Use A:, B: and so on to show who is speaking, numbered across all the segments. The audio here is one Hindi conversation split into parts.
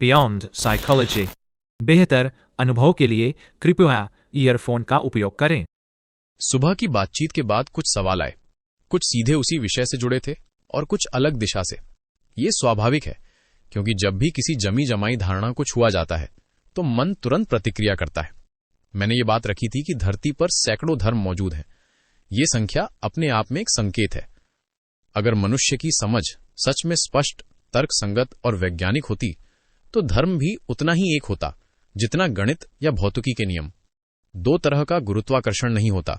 A: Beyond psychology. बेहतर अनुभव के लिए कृपया ईयरफोन का उपयोग करें।
B: सुबह की बातचीत के बाद कुछ सवाल आए, कुछ सीधे उसी विषय से जुड़े थे और कुछ अलग दिशा से। ये स्वाभाविक है, क्योंकि जब भी किसी जमी जमाई धारणा को छुआ जाता है तो मन तुरंत प्रतिक्रिया करता है। मैंने ये बात रखी थी कि धरती पर सैकड़ों धर्म मौजूद हैं। ये संख्या अपने आप में एक संकेत है। अगर मनुष्य की समझ सच में स्पष्ट, तर्कसंगत और वैज्ञानिक होती तो धर्म भी उतना ही एक होता जितना गणित या भौतिकी के नियम। दो तरह का गुरुत्वाकर्षण नहीं होता,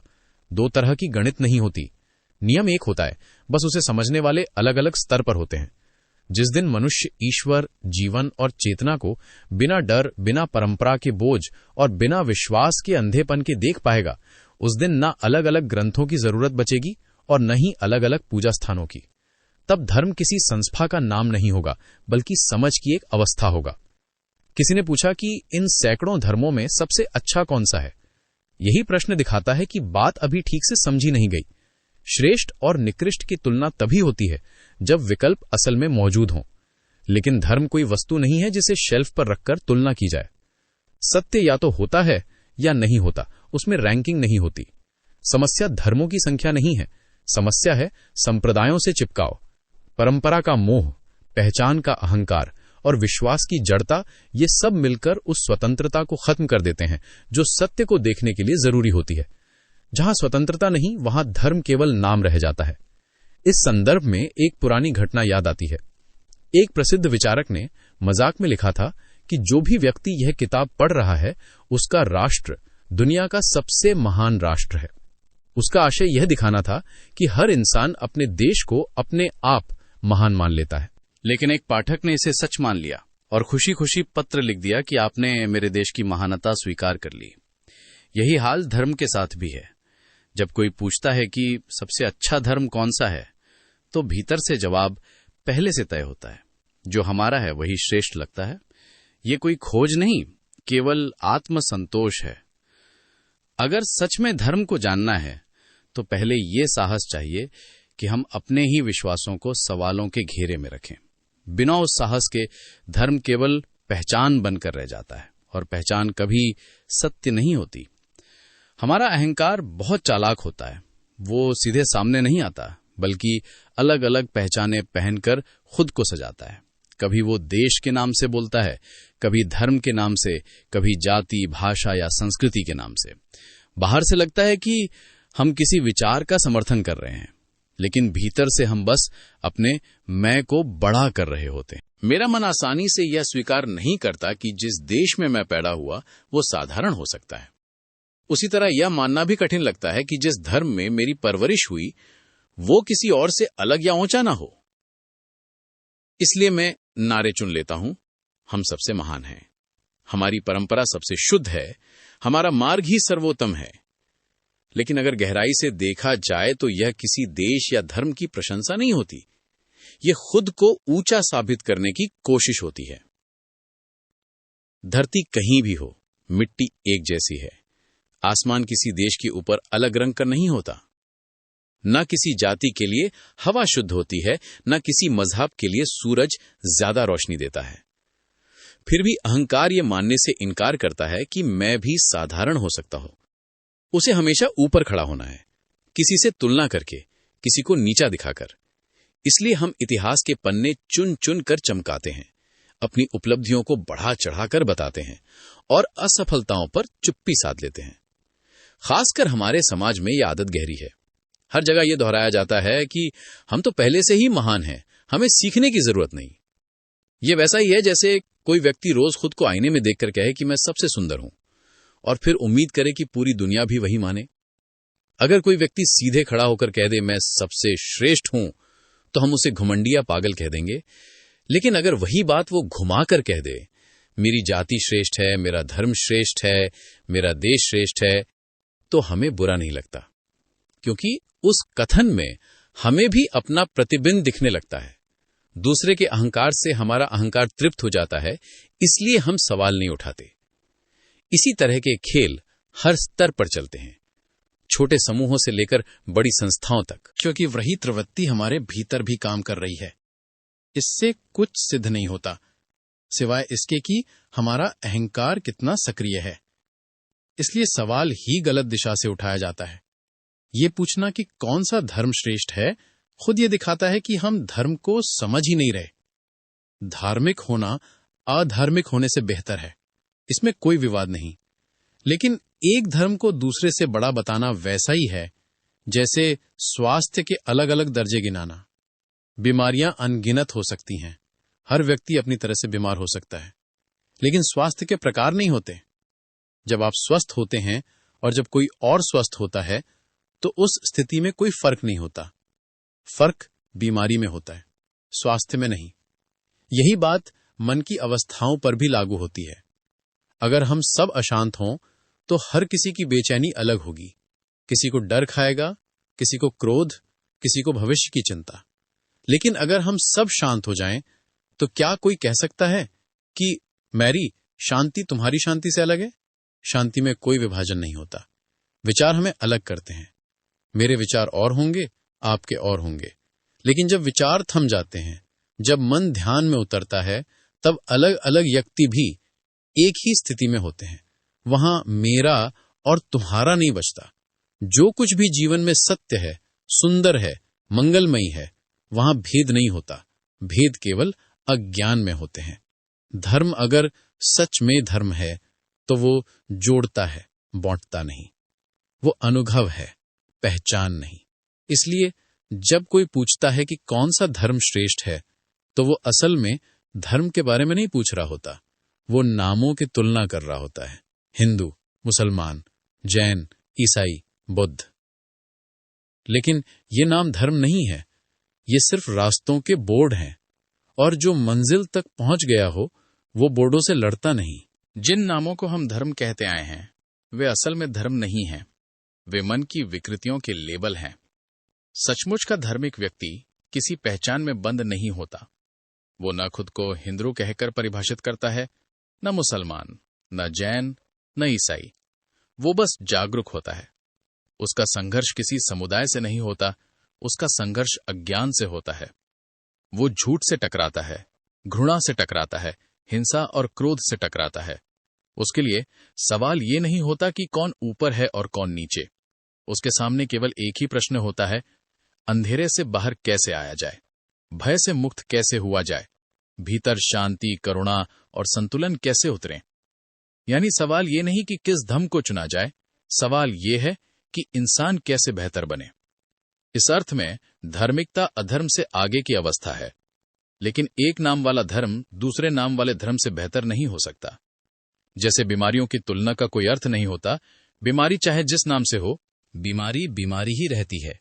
B: दो तरह की गणित नहीं होती। नियम एक होता है, बस उसे समझने वाले अलग अलग स्तर पर होते हैं। जिस दिन मनुष्य ईश्वर, जीवन और चेतना को बिना डर, बिना परंपरा के बोझ और बिना विश्वास के अंधेपन के देख पाएगा, उस दिन न अलग अलग ग्रंथों की जरूरत बचेगी और न ही अलग अलग पूजा स्थानों की। तब धर्म किसी संस्था का नाम नहीं होगा, बल्कि समझ की एक अवस्था होगा। किसी ने पूछा कि इन सैकड़ों धर्मों में सबसे अच्छा कौन सा है? यही प्रश्न दिखाता है कि बात अभी ठीक से समझी नहीं गई। श्रेष्ठ और निकृष्ट की तुलना तभी होती है जब विकल्प असल में मौजूद हों। लेकिन धर्म कोई वस्तु नहीं है जिसे शेल्फ पर रखकर तुलना की जाए। सत्य या तो होता है या नहीं होता, उसमें रैंकिंग नहीं होती। समस्या धर्मों की संख्या नहीं है, समस्या है संप्रदायों से चिपकाव, परंपरा का मोह, पहचान का अहंकार और विश्वास की जड़ता। ये सब मिलकर उस स्वतंत्रता को खत्म कर देते हैं जो सत्य को देखने के लिए जरूरी होती है। जहां स्वतंत्रता नहीं, वहां धर्म केवल नाम रह जाता है। इस संदर्भ में एक पुरानी घटना याद आती है। एक प्रसिद्ध विचारक ने मजाक में लिखा था कि जो भी व्यक्ति यह किताब पढ़ रहा है, उसका राष्ट्र दुनिया का सबसे महान राष्ट्र है। उसका आशय यह दिखाना था कि हर इंसान अपने देश को अपने आप महान मान लेता है।
C: लेकिन एक पाठक ने इसे सच मान लिया और खुशी खुशी पत्र लिख दिया कि आपने मेरे देश की महानता स्वीकार कर ली। यही हाल धर्म के साथ भी है। जब कोई पूछता है कि सबसे अच्छा धर्म कौन सा है, तो भीतर से जवाब पहले से तय होता है। जो हमारा है वही श्रेष्ठ लगता है। ये कोई खोज नहीं, केवल आत्मसंतोष है। अगर सच में धर्म को जानना है तो पहले ये साहस चाहिए कि हम अपने ही विश्वासों को सवालों के घेरे में रखें। बिना उस साहस के धर्म केवल पहचान बनकर रह जाता है, और पहचान कभी सत्य नहीं होती। हमारा अहंकार बहुत चालाक होता है। वो सीधे सामने नहीं आता, बल्कि अलग अलग पहचानें पहनकर खुद को सजाता है। कभी वो देश के नाम से बोलता है, कभी धर्म के नाम से, कभी जाति, भाषा या संस्कृति के नाम से। बाहर से लगता है कि हम किसी विचार का समर्थन कर रहे हैं, लेकिन भीतर से हम बस अपने मैं को बड़ा कर रहे होते हैं। मेरा मन आसानी से यह स्वीकार नहीं करता कि जिस देश में मैं पैदा हुआ वो साधारण हो सकता है। उसी तरह यह मानना भी कठिन लगता है कि जिस धर्म में मेरी परवरिश हुई वो किसी और से अलग या ऊंचा ना हो। इसलिए मैं नारे चुन लेता हूं, हम सबसे महान हैं, हमारी परंपरा सबसे शुद्ध है, हमारा मार्ग ही सर्वोत्तम है। लेकिन अगर गहराई से देखा जाए तो यह किसी देश या धर्म की प्रशंसा नहीं होती, यह खुद को ऊंचा साबित करने की कोशिश होती है। धरती कहीं भी हो, मिट्टी एक जैसी है। आसमान किसी देश के ऊपर अलग रंग का नहीं होता। न किसी जाति के लिए हवा शुद्ध होती है, न किसी मजहब के लिए सूरज ज्यादा रोशनी देता है। फिर भी अहंकार ये मानने से इनकार करता है कि मैं भी साधारण हो सकता हूं। उसे हमेशा ऊपर खड़ा होना है, किसी से तुलना करके, किसी को नीचा दिखाकर। इसलिए हम इतिहास के पन्ने चुन चुन कर चमकाते हैं, अपनी उपलब्धियों को बढ़ा चढ़ाकर बताते हैं और असफलताओं पर चुप्पी साध लेते हैं। खासकर हमारे समाज में यह आदत गहरी है। हर जगह यह दोहराया जाता है कि हम तो पहले से ही महान हैं, हमें सीखने की जरूरत नहीं। यह वैसा ही है जैसे कोई व्यक्ति रोज खुद को आईने में देखकर कहे कि मैं सबसे सुंदर हूं, और फिर उम्मीद करे कि पूरी दुनिया भी वही माने। अगर कोई व्यक्ति सीधे खड़ा होकर कह दे मैं सबसे श्रेष्ठ हूं, तो हम उसे घुमंडिया पागल कह देंगे। लेकिन अगर वही बात वो घुमाकर कह दे, मेरी जाति श्रेष्ठ है, मेरा धर्म श्रेष्ठ है, मेरा देश श्रेष्ठ है, तो हमें बुरा नहीं लगता, क्योंकि उस कथन में हमें भी अपना प्रतिबिंब दिखने लगता है। दूसरे के अहंकार से हमारा अहंकार तृप्त हो जाता है, इसलिए हम सवाल नहीं उठाते। इसी तरह के खेल हर स्तर पर चलते हैं, छोटे समूहों से लेकर बड़ी संस्थाओं तक,
D: क्योंकि वही प्रवृत्ति हमारे भीतर भी काम कर रही है। इससे कुछ सिद्ध नहीं होता,
C: सिवाय इसके कि हमारा अहंकार कितना सक्रिय है। इसलिए सवाल ही गलत दिशा से उठाया जाता है। ये पूछना कि कौन सा धर्म श्रेष्ठ है खुद ये दिखाता है कि हम धर्म को समझ ही नहीं रहे। धार्मिक होना अधार्मिक होने से बेहतर है, इसमें कोई विवाद नहीं। लेकिन एक धर्म को दूसरे से बड़ा बताना वैसा ही है जैसे स्वास्थ्य के अलग अलग दर्जे गिनाना। बीमारियां अनगिनत हो सकती हैं, हर व्यक्ति अपनी तरह से बीमार हो सकता है, लेकिन स्वास्थ्य के प्रकार नहीं होते। जब आप स्वस्थ होते हैं और जब कोई और स्वस्थ होता है तो उस स्थिति में कोई फर्क नहीं होता। फर्क बीमारी में होता है, स्वास्थ्य में नहीं। यही बात मन की अवस्थाओं पर भी लागू होती है। अगर हम सब अशांत हों तो हर किसी की बेचैनी अलग होगी। किसी को डर खाएगा, किसी को क्रोध, किसी को भविष्य की चिंता। लेकिन अगर हम सब शांत हो जाएं तो क्या कोई कह सकता है कि मैरी, शांति तुम्हारी शांति से अलग है? शांति में कोई विभाजन नहीं होता। विचार हमें अलग करते हैं। मेरे विचार और होंगे, आपके और होंगे। लेकिन जब विचार थम जाते हैं, जब मन ध्यान में उतरता है, तब अलग अलग व्यक्ति भी एक ही स्थिति में होते हैं। वहां मेरा और तुम्हारा नहीं बचता। जो कुछ भी जीवन में सत्य है, सुंदर है, मंगलमयी है, वहां भेद नहीं होता। भेद केवल अज्ञान में होते हैं। धर्म अगर सच में धर्म है तो वो जोड़ता है, बांटता नहीं। वो अनुभव है, पहचान नहीं। इसलिए जब कोई पूछता है कि कौन सा धर्म श्रेष्ठ है तो वो असल में धर्म के बारे में नहीं पूछ रहा होता, वो नामों की तुलना कर रहा होता है। हिंदू, मुसलमान, जैन, ईसाई, बुद्ध। लेकिन ये नाम धर्म नहीं है, ये सिर्फ रास्तों के बोर्ड हैं। और जो मंजिल तक पहुंच गया हो वो बोर्डों से लड़ता नहीं।
B: जिन नामों को हम धर्म कहते आए हैं वे असल में धर्म नहीं हैं, वे मन की विकृतियों के लेबल हैं। सचमुच का धार्मिक व्यक्ति किसी पहचान में बंद नहीं होता। वो न खुद को हिंदू कहकर परिभाषित करता है, न मुसलमान, न जैन, न ईसाई। वो बस जागरूक होता है। उसका संघर्ष किसी समुदाय से नहीं होता, उसका संघर्ष अज्ञान से होता है। वो झूठ से टकराता है, घृणा से टकराता है, हिंसा और क्रोध से टकराता है। उसके लिए सवाल ये नहीं होता कि कौन ऊपर है और कौन नीचे। उसके सामने केवल एक ही प्रश्न होता है, अंधेरे से बाहर कैसे आया जाए, भय से मुक्त कैसे हुआ जाए, भीतर शांति, करुणा और संतुलन कैसे उतरे। यानी सवाल ये नहीं कि किस धर्म को चुना जाए, सवाल ये है कि इंसान कैसे बेहतर बने। इस अर्थ में धार्मिकता अधर्म से आगे की अवस्था है। लेकिन एक नाम वाला धर्म दूसरे नाम वाले धर्म से बेहतर नहीं हो सकता। जैसे बीमारियों की तुलना का कोई अर्थ नहीं होता, बीमारी चाहे जिस नाम से हो,
C: बीमारी बीमारी ही रहती है।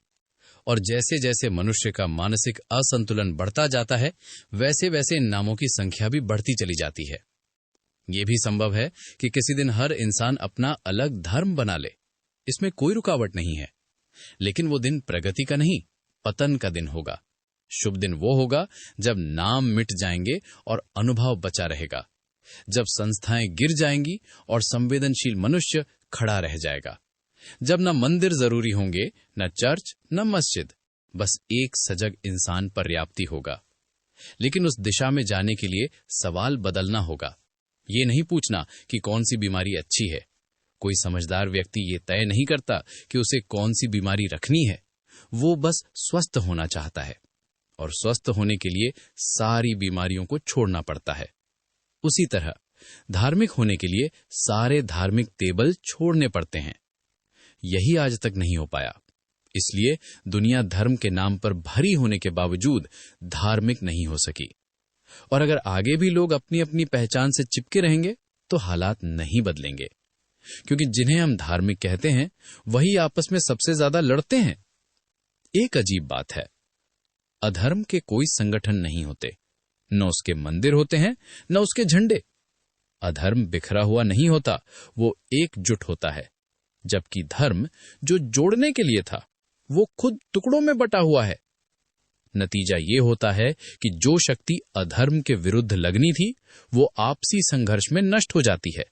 C: और जैसे जैसे मनुष्य का मानसिक असंतुलन बढ़ता जाता है, वैसे वैसे इन नामों की संख्या भी बढ़ती चली जाती है। ये भी संभव है कि किसी दिन हर इंसान अपना अलग धर्म बना ले, इसमें कोई रुकावट नहीं है। लेकिन वो दिन प्रगति का नहीं, पतन का दिन होगा। शुभ दिन वो होगा जब नाम मिट जाएंगे और अनुभव बचा रहेगा, जब संस्थाएं गिर जाएंगी और संवेदनशील मनुष्य खड़ा रह जाएगा, जब न मंदिर जरूरी होंगे, न चर्च, न मस्जिद, बस एक सजग इंसान पर्याप्ति होगा। लेकिन उस दिशा में जाने के लिए सवाल बदलना होगा। ये नहीं पूछना कि कौन सी बीमारी अच्छी है। कोई समझदार व्यक्ति ये तय नहीं करता कि उसे कौन सी बीमारी रखनी है। वो बस स्वस्थ होना चाहता है, और स्वस्थ होने के लिए सारी बीमारियों को छोड़ना पड़ता है। उसी तरह धार्मिक होने के लिए सारे धार्मिक तेबल छोड़ने पड़ते हैं। यही आज तक नहीं हो पाया। इसलिए दुनिया धर्म के नाम पर भरी होने के बावजूद धार्मिक नहीं हो सकी। और अगर आगे भी लोग अपनी अपनी पहचान से चिपके रहेंगे तो हालात नहीं बदलेंगे, क्योंकि जिन्हें हम धार्मिक कहते हैं वही आपस में सबसे ज्यादा लड़ते हैं। एक अजीब बात है, अधर्म के कोई संगठन नहीं होते, न उसके मंदिर होते हैं, न उसके झंडे। अधर्म बिखरा हुआ नहीं होता, वो एकजुट होता है। जबकि धर्म जो जोड़ने के लिए था, वो खुद टुकड़ों में बटा हुआ है। नतीजा ये होता है कि जो शक्ति अधर्म के विरुद्ध लगनी थी, वो आपसी संघर्ष में नष्ट हो जाती है।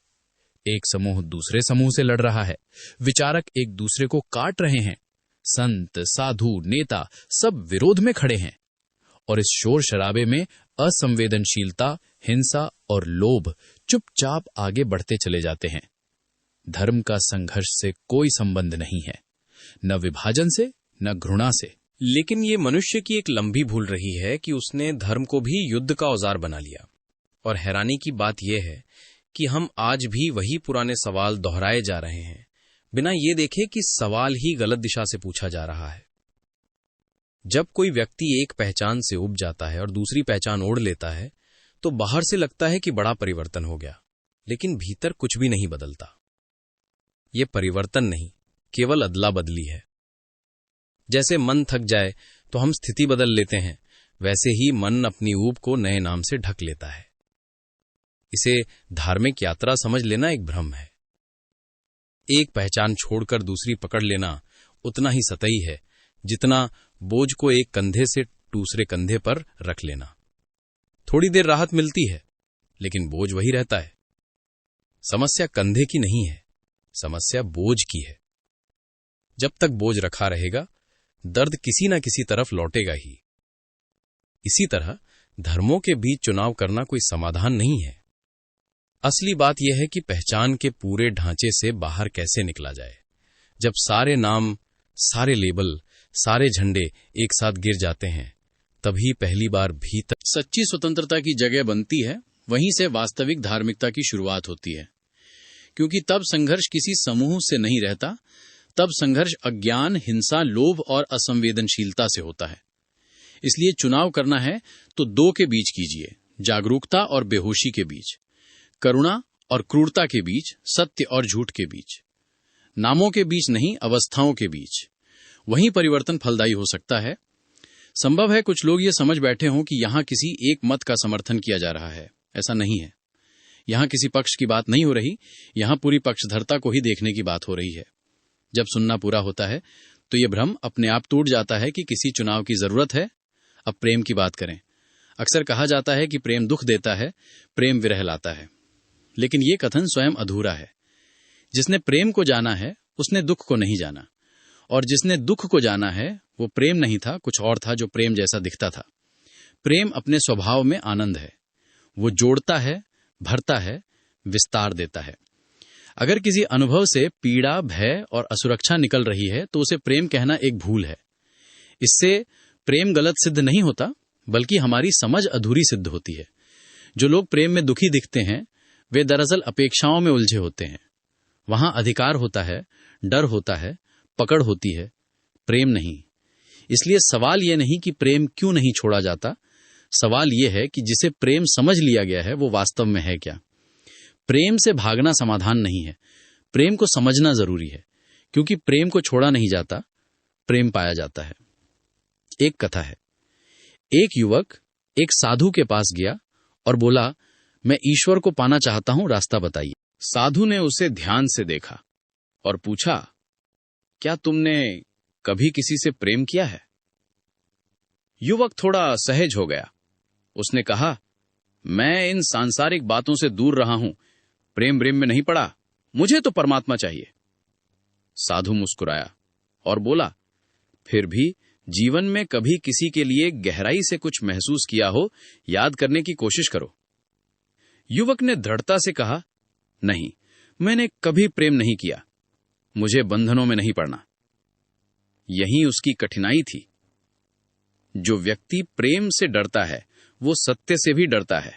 C: एक समूह दूसरे समूह से लड़ रहा है, विचारक एक दूसरे को काट रहे हैं, संत, साधु, नेता सब विरोध में खड़े हैं। और इस शोर शराबे में असंवेदनशीलता, हिंसा और लोभ चुपचाप आगे बढ़ते चले जाते हैं। धर्म का संघर्ष से कोई संबंध नहीं है, न विभाजन से न घृणा से।
B: लेकिन ये मनुष्य की एक लंबी भूल रही है कि उसने धर्म को भी युद्ध का औजार बना लिया। और हैरानी की बात यह है कि हम आज भी वही पुराने सवाल दोहराए जा रहे हैं, बिना ये देखे कि सवाल ही गलत दिशा से पूछा जा रहा है। जब कोई व्यक्ति एक पहचान से उब जाता है और दूसरी पहचान ओढ़ लेता है, तो बाहर से लगता है कि बड़ा परिवर्तन हो गया, लेकिन भीतर कुछ भी नहीं बदलता। ये परिवर्तन नहीं, केवल अदला बदली है। जैसे मन थक जाए तो हम स्थिति बदल लेते हैं, वैसे ही मन अपनी ऊब को नए नाम से ढक लेता है। इसे धार्मिक यात्रा समझ लेना एक भ्रम है। एक पहचान छोड़कर दूसरी पकड़ लेना उतना ही सतही है जितना बोझ को एक कंधे से दूसरे कंधे पर रख लेना। थोड़ी देर राहत मिलती है, लेकिन बोझ वही रहता है। समस्या कंधे की नहीं है, समस्या बोझ की है। जब तक बोझ रखा रहेगा, दर्द किसी न किसी तरफ लौटेगा ही। इसी तरह धर्मों के बीच चुनाव करना कोई समाधान नहीं है। असली बात यह है कि पहचान के पूरे ढांचे से बाहर कैसे निकला जाए। जब सारे नाम, सारे लेबल, सारे झंडे एक साथ गिर जाते हैं, तभी पहली बार भीतर
C: सच्ची स्वतंत्रता की जगह बनती है। वहीं से वास्तविक धार्मिकता की शुरुआत होती है, क्योंकि तब संघर्ष किसी समूह से नहीं रहता, तब संघर्ष अज्ञान, हिंसा, लोभ और असंवेदनशीलता से होता है। इसलिए चुनाव करना है तो दो के बीच कीजिए, जागरूकता और बेहोशी के बीच, करुणा और क्रूरता के बीच, सत्य और झूठ के बीच। नामों के बीच नहीं, अवस्थाओं के बीच। वहीं परिवर्तन फलदायी हो सकता है। संभव है कुछ लोग ये समझ बैठे हों कि यहां किसी एक मत का समर्थन किया जा रहा है। ऐसा नहीं है। यहां किसी पक्ष की बात नहीं हो रही, यहां पूरी पक्षधरता को ही देखने की बात हो रही है। जब सुनना पूरा होता है तो यह भ्रम अपने आप टूट जाता है कि किसी चुनाव की जरूरत है। अब प्रेम की बात करें। अक्सर कहा जाता है कि प्रेम दुख देता है, प्रेम विरह लाता है। लेकिन यह कथन स्वयं अधूरा है। जिसने प्रेम को जाना है उसने दुख को नहीं जाना, और जिसने दुख को जाना है वो प्रेम नहीं था, कुछ और था जो प्रेम जैसा दिखता था। प्रेम अपने स्वभाव में आनंद है। वो जोड़ता है, भरता है, विस्तार देता है। अगर किसी अनुभव से पीड़ा, भय और असुरक्षा निकल रही है तो उसे प्रेम कहना एक भूल है। इससे प्रेम गलत सिद्ध नहीं होता, बल्कि हमारी समझ अधूरी सिद्ध होती है। जो लोग प्रेम में दुखी दिखते हैं वे दरअसल अपेक्षाओं में उलझे होते हैं। वहां अधिकार होता है, डर होता है, पकड़ होती है, प्रेम नहीं। इसलिए सवाल यह नहीं कि प्रेम क्यों नहीं छोड़ा जाता, सवाल यह है कि जिसे प्रेम समझ लिया गया है वो वास्तव में है क्या। प्रेम से भागना समाधान नहीं है, प्रेम को समझना जरूरी है, क्योंकि प्रेम को छोड़ा नहीं जाता, प्रेम पाया जाता है। एक कथा है। एक युवक एक साधु के पास गया और बोला, मैं ईश्वर को पाना चाहता हूं, रास्ता बताइए। साधु ने उसे ध्यान से देखा और पूछा, क्या तुमने कभी किसी से प्रेम किया है? युवक थोड़ा सहज हो गया। उसने कहा, मैं इन सांसारिक बातों से दूर रहा हूं, प्रेम में नहीं पड़ा, मुझे तो परमात्मा चाहिए। साधु मुस्कुराया और बोला, फिर भी जीवन में कभी किसी के लिए गहराई से कुछ महसूस किया हो, याद करने की कोशिश करो। युवक ने दृढ़ता से कहा, नहीं, मैंने कभी प्रेम नहीं किया, मुझे बंधनों में नहीं पड़ना। यही उसकी कठिनाई थी। जो व्यक्ति प्रेम से डरता है वो सत्य से भी डरता है,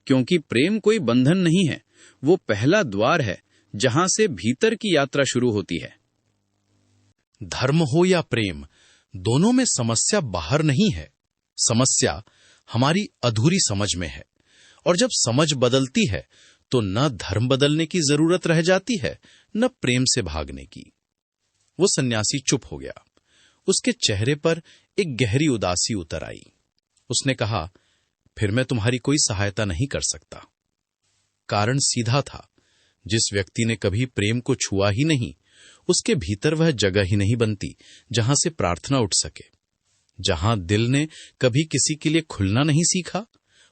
C: क्योंकि प्रेम कोई बंधन नहीं है, वो पहला द्वार है जहां से भीतर की यात्रा शुरू होती है।
B: धर्म हो या प्रेम, दोनों में समस्या बाहर नहीं है, समस्या हमारी अधूरी समझ में है। और जब समझ बदलती है तो न धर्म बदलने की जरूरत रह जाती है, न प्रेम से भागने की। वो सन्यासी चुप हो गया। उसके चेहरे पर एक गहरी उदासी उतर आई। उसने कहा, फिर मैं तुम्हारी कोई सहायता नहीं कर सकता। कारण सीधा था, जिस व्यक्ति ने कभी प्रेम को छुआ ही नहीं, उसके भीतर वह जगह ही नहीं बनती जहां से प्रार्थना उठ सके। जहां दिल ने कभी किसी के लिए खुलना नहीं सीखा,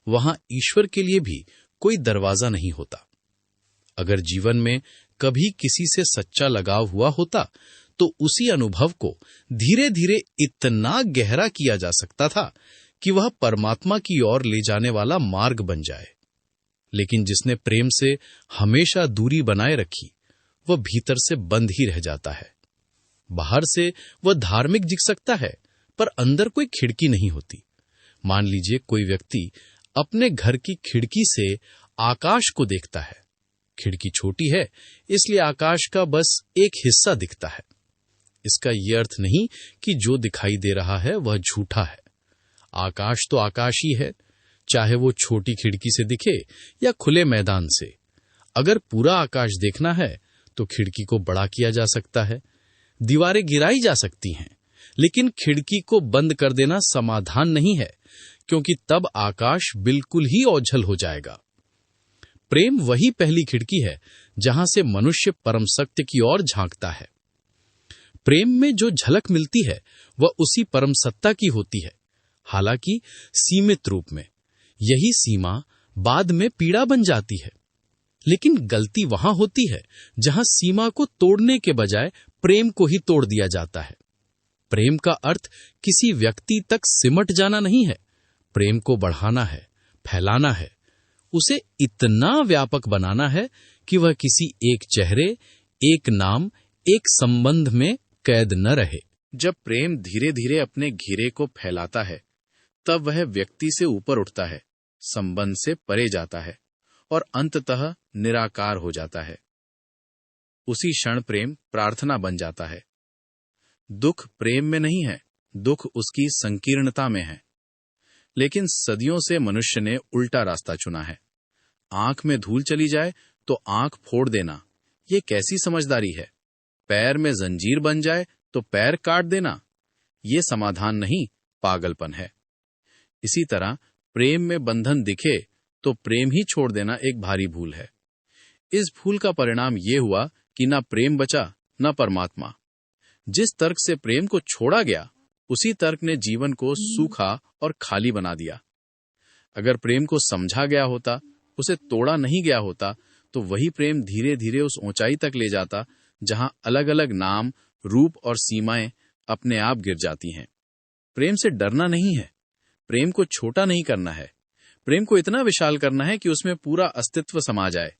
B: वहां ईश्वर के लिए भी कोई दरवाजा नहीं होता। अगर जीवन में कभी किसी से सच्चा लगाव हुआ होता तो उसी अनुभव को धीरे धीरे इतना गहरा किया जा सकता था कि वह परमात्मा की ओर ले जाने वाला मार्ग बन जाए।
C: लेकिन जिसने प्रेम से हमेशा दूरी बनाए रखी, वह भीतर से बंद ही रह जाता है। बाहर से वह धार्मिक दिख सकता है, पर अंदर कोई खिड़की नहीं होती। मान लीजिए कोई व्यक्ति अपने घर की खिड़की से आकाश को देखता है। खिड़की छोटी है, इसलिए आकाश का बस एक हिस्सा दिखता है। इसका यह अर्थ नहीं कि जो दिखाई दे रहा है वह झूठा है। आकाश तो आकाश ही है, चाहे वो छोटी खिड़की से दिखे या खुले मैदान से। अगर पूरा आकाश देखना है तो खिड़की को बड़ा किया जा सकता है, दीवारें गिराई जा सकती हैं, लेकिन खिड़की को बंद कर देना समाधान नहीं है, क्योंकि तब आकाश बिल्कुल ही ओझल हो जाएगा। प्रेम वही पहली खिड़की है जहां से मनुष्य परम सत्य की ओर झांकता है। प्रेम में जो झलक मिलती है वह उसी परम सत्ता की होती है, हालांकि सीमित रूप में। यही सीमा बाद में पीड़ा बन जाती है। लेकिन गलती वहां होती है जहां सीमा को तोड़ने के बजाय प्रेम को ही तोड़ दिया जाता है। प्रेम का अर्थ किसी व्यक्ति तक सिमट जाना नहीं है। प्रेम को बढ़ाना है, फैलाना है, उसे इतना व्यापक बनाना है कि वह किसी एक चेहरे, एक नाम, एक संबंध में कैद न रहे। जब प्रेम धीरे धीरे अपने घेरे को फैलाता है, तब वह व्यक्ति से ऊपर उठता है, संबंध से परे जाता है और अंततः निराकार हो जाता है। उसी क्षण प्रेम प्रार्थना बन जाता है। दुख प्रेम में नहीं है, दुख उसकी संकीर्णता में है। लेकिन सदियों से मनुष्य ने उल्टा रास्ता चुना है। आंख में धूल चली जाए तो आंख फोड़ देना, ये कैसी समझदारी है। पैर में जंजीर बन जाए तो पैर काट देना, ये समाधान नहीं, पागलपन है। इसी तरह प्रेम में बंधन दिखे तो प्रेम ही छोड़ देना एक भारी भूल है। इस भूल का परिणाम ये हुआ कि न प्रेम बचा न परमात्मा। जिस तर्क से प्रेम को छोड़ा गया, उसी तर्क ने जीवन को सूखा और खाली बना दिया। अगर प्रेम को समझा गया होता, उसे तोड़ा नहीं गया होता, तो वही प्रेम धीरे धीरे उस ऊंचाई तक ले जाता जहां अलग अलग नाम, रूप और सीमाएं अपने आप गिर जाती हैं। प्रेम से डरना नहीं है, प्रेम को छोटा नहीं करना है। प्रेम को इतना विशाल करना है कि उसमें पूरा अस्तित्व समा जाए।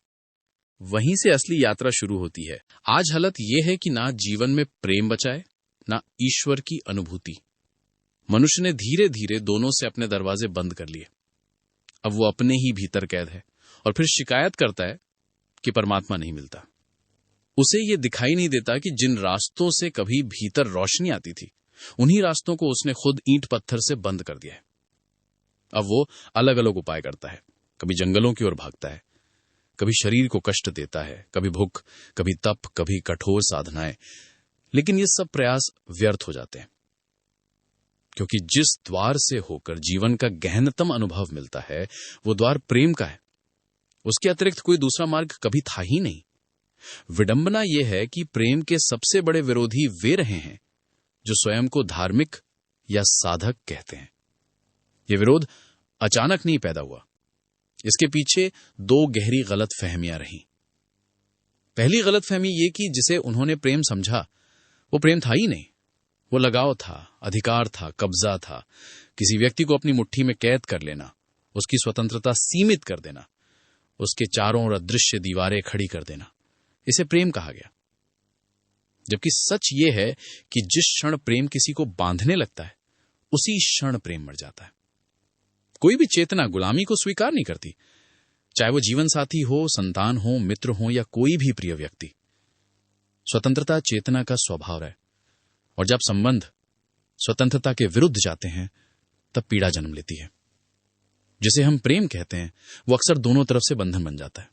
C: वहीं से असली यात्रा शुरू होती है। आज हालत यह है कि ना जीवन में प्रेम बचाए, ना ईश्वर की अनुभूति। मनुष्य ने धीरे धीरे दोनों से अपने दरवाजे बंद कर लिए। अब वो अपने ही भीतर कैद है और फिर शिकायत करता है कि परमात्मा नहीं मिलता। उसे ये दिखाई नहीं देता कि जिन रास्तों से कभी भीतर रोशनी आती थी, उन्हीं रास्तों को उसने खुद ईंट पत्थर से बंद कर दिया है। अब वो अलग अलग उपाय करता है। कभी जंगलों की ओर भागता है, कभी शरीर को कष्ट देता है, कभी भूख, कभी तप, कभी कठोर साधनाएं। लेकिन ये सब प्रयास व्यर्थ हो जाते हैं, क्योंकि जिस द्वार से होकर जीवन का गहनतम अनुभव मिलता है, वो द्वार प्रेम का है। उसके अतिरिक्त कोई दूसरा मार्ग कभी था ही नहीं। विडंबना यह है कि प्रेम के सबसे बड़े विरोधी वे रहे हैं जो स्वयं को धार्मिक या साधक कहते हैं। यह विरोध अचानक नहीं पैदा हुआ। इसके पीछे दो गहरी गलत फहमियां रहीं। पहली गलत फहमी ये कि जिसे उन्होंने प्रेम समझा, वो प्रेम था ही नहीं। वो लगाव था, अधिकार था, कब्जा था। किसी व्यक्ति को अपनी मुट्ठी में कैद कर लेना, उसकी स्वतंत्रता सीमित कर देना, उसके चारों ओर अदृश्य दीवारें खड़ी कर देना, इसे प्रेम कहा गया। जबकि सच ये है कि जिस क्षण प्रेम किसी को बांधने लगता है, उसी क्षण प्रेम मर जाता है। कोई भी चेतना गुलामी को स्वीकार नहीं करती, चाहे वो जीवन साथी हो, संतान हो, मित्र हो या कोई भी प्रिय व्यक्ति। स्वतंत्रता चेतना का स्वभाव है, और जब संबंध स्वतंत्रता के विरुद्ध जाते हैं, तब पीड़ा जन्म लेती है। जिसे हम प्रेम कहते हैं, वो अक्सर दोनों तरफ से बंधन बन जाता है।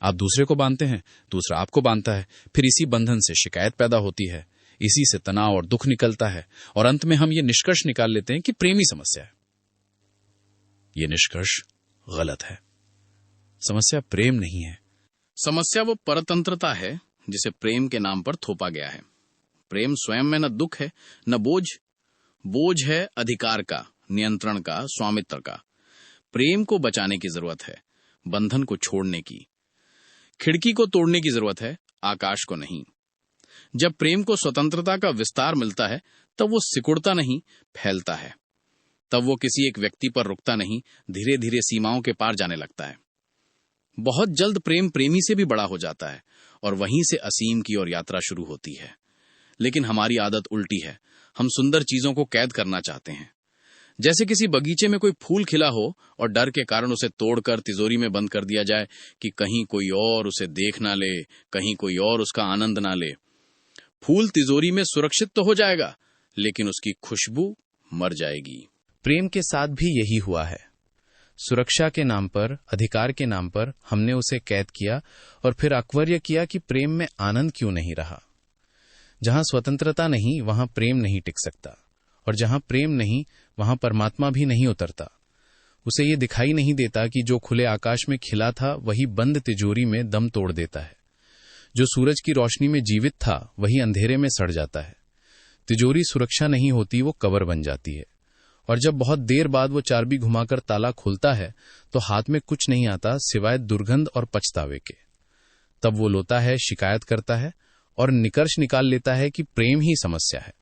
C: आप दूसरे को बांधते हैं, दूसरा आपको बांधता है, फिर इसी बंधन से शिकायत पैदा होती है, इसी से तनाव और दुख निकलता है, और अंत में हम ये निष्कर्ष निकाल लेते हैं कि प्रेम ही समस्या है। ये निष्कर्ष गलत है। समस्या प्रेम नहीं है।
D: समस्या वो परतंत्रता है जिसे प्रेम के नाम पर थोपा गया है। प्रेम स्वयं में न दुख है न बोझ। बोझ है अधिकार का, नियंत्रण का, स्वामित्व का। प्रेम को बचाने की जरूरत है, बंधन को छोड़ने की। खिड़की को तोड़ने की जरूरत है, आकाश को नहीं। जब प्रेम को स्वतंत्रता का विस्तार मिलता है, तब वो सिकुड़ता नहीं, फैलता है। तब वो किसी एक व्यक्ति पर रुकता नहीं, धीरे धीरे सीमाओं के पार जाने लगता है। बहुत जल्द प्रेम प्रेमी से भी बड़ा हो जाता है और वहीं से असीम की ओर यात्रा शुरू होती है। लेकिन हमारी आदत उल्टी है, हम सुंदर चीजों को कैद करना चाहते हैं। जैसे किसी बगीचे में कोई फूल खिला हो और डर के कारण उसे तोड़कर तिजोरी में बंद कर दिया जाए कि कहीं कोई और उसे देख ना ले, कहीं कोई और उसका आनंद ना ले। फूल तिजोरी में सुरक्षित तो हो जाएगा, लेकिन उसकी खुशबू मर जाएगी।
B: प्रेम के साथ भी यही हुआ है। सुरक्षा के नाम पर, अधिकार के नाम पर हमने उसे कैद किया और फिर आश्चर्य किया कि प्रेम में आनंद क्यों नहीं रहा। जहां स्वतंत्रता नहीं वहां प्रेम नहीं टिक सकता, और जहां प्रेम नहीं वहां परमात्मा भी नहीं उतरता। उसे ये दिखाई नहीं देता कि जो खुले आकाश में खिला था वही बंद तिजोरी में दम तोड़ देता है। जो सूरज की रोशनी में जीवित था वही अंधेरे में सड़ जाता है। तिजोरी सुरक्षा नहीं होती, वो कवर बन जाती है। और जब बहुत देर बाद वो चाबी घुमाकर ताला खोलता है तो हाथ में कुछ नहीं आता सिवाय दुर्गंध और पछतावे के। तब वो रोता है, शिकायत करता है और निष्कर्ष निकाल लेता है कि प्रेम ही समस्या है।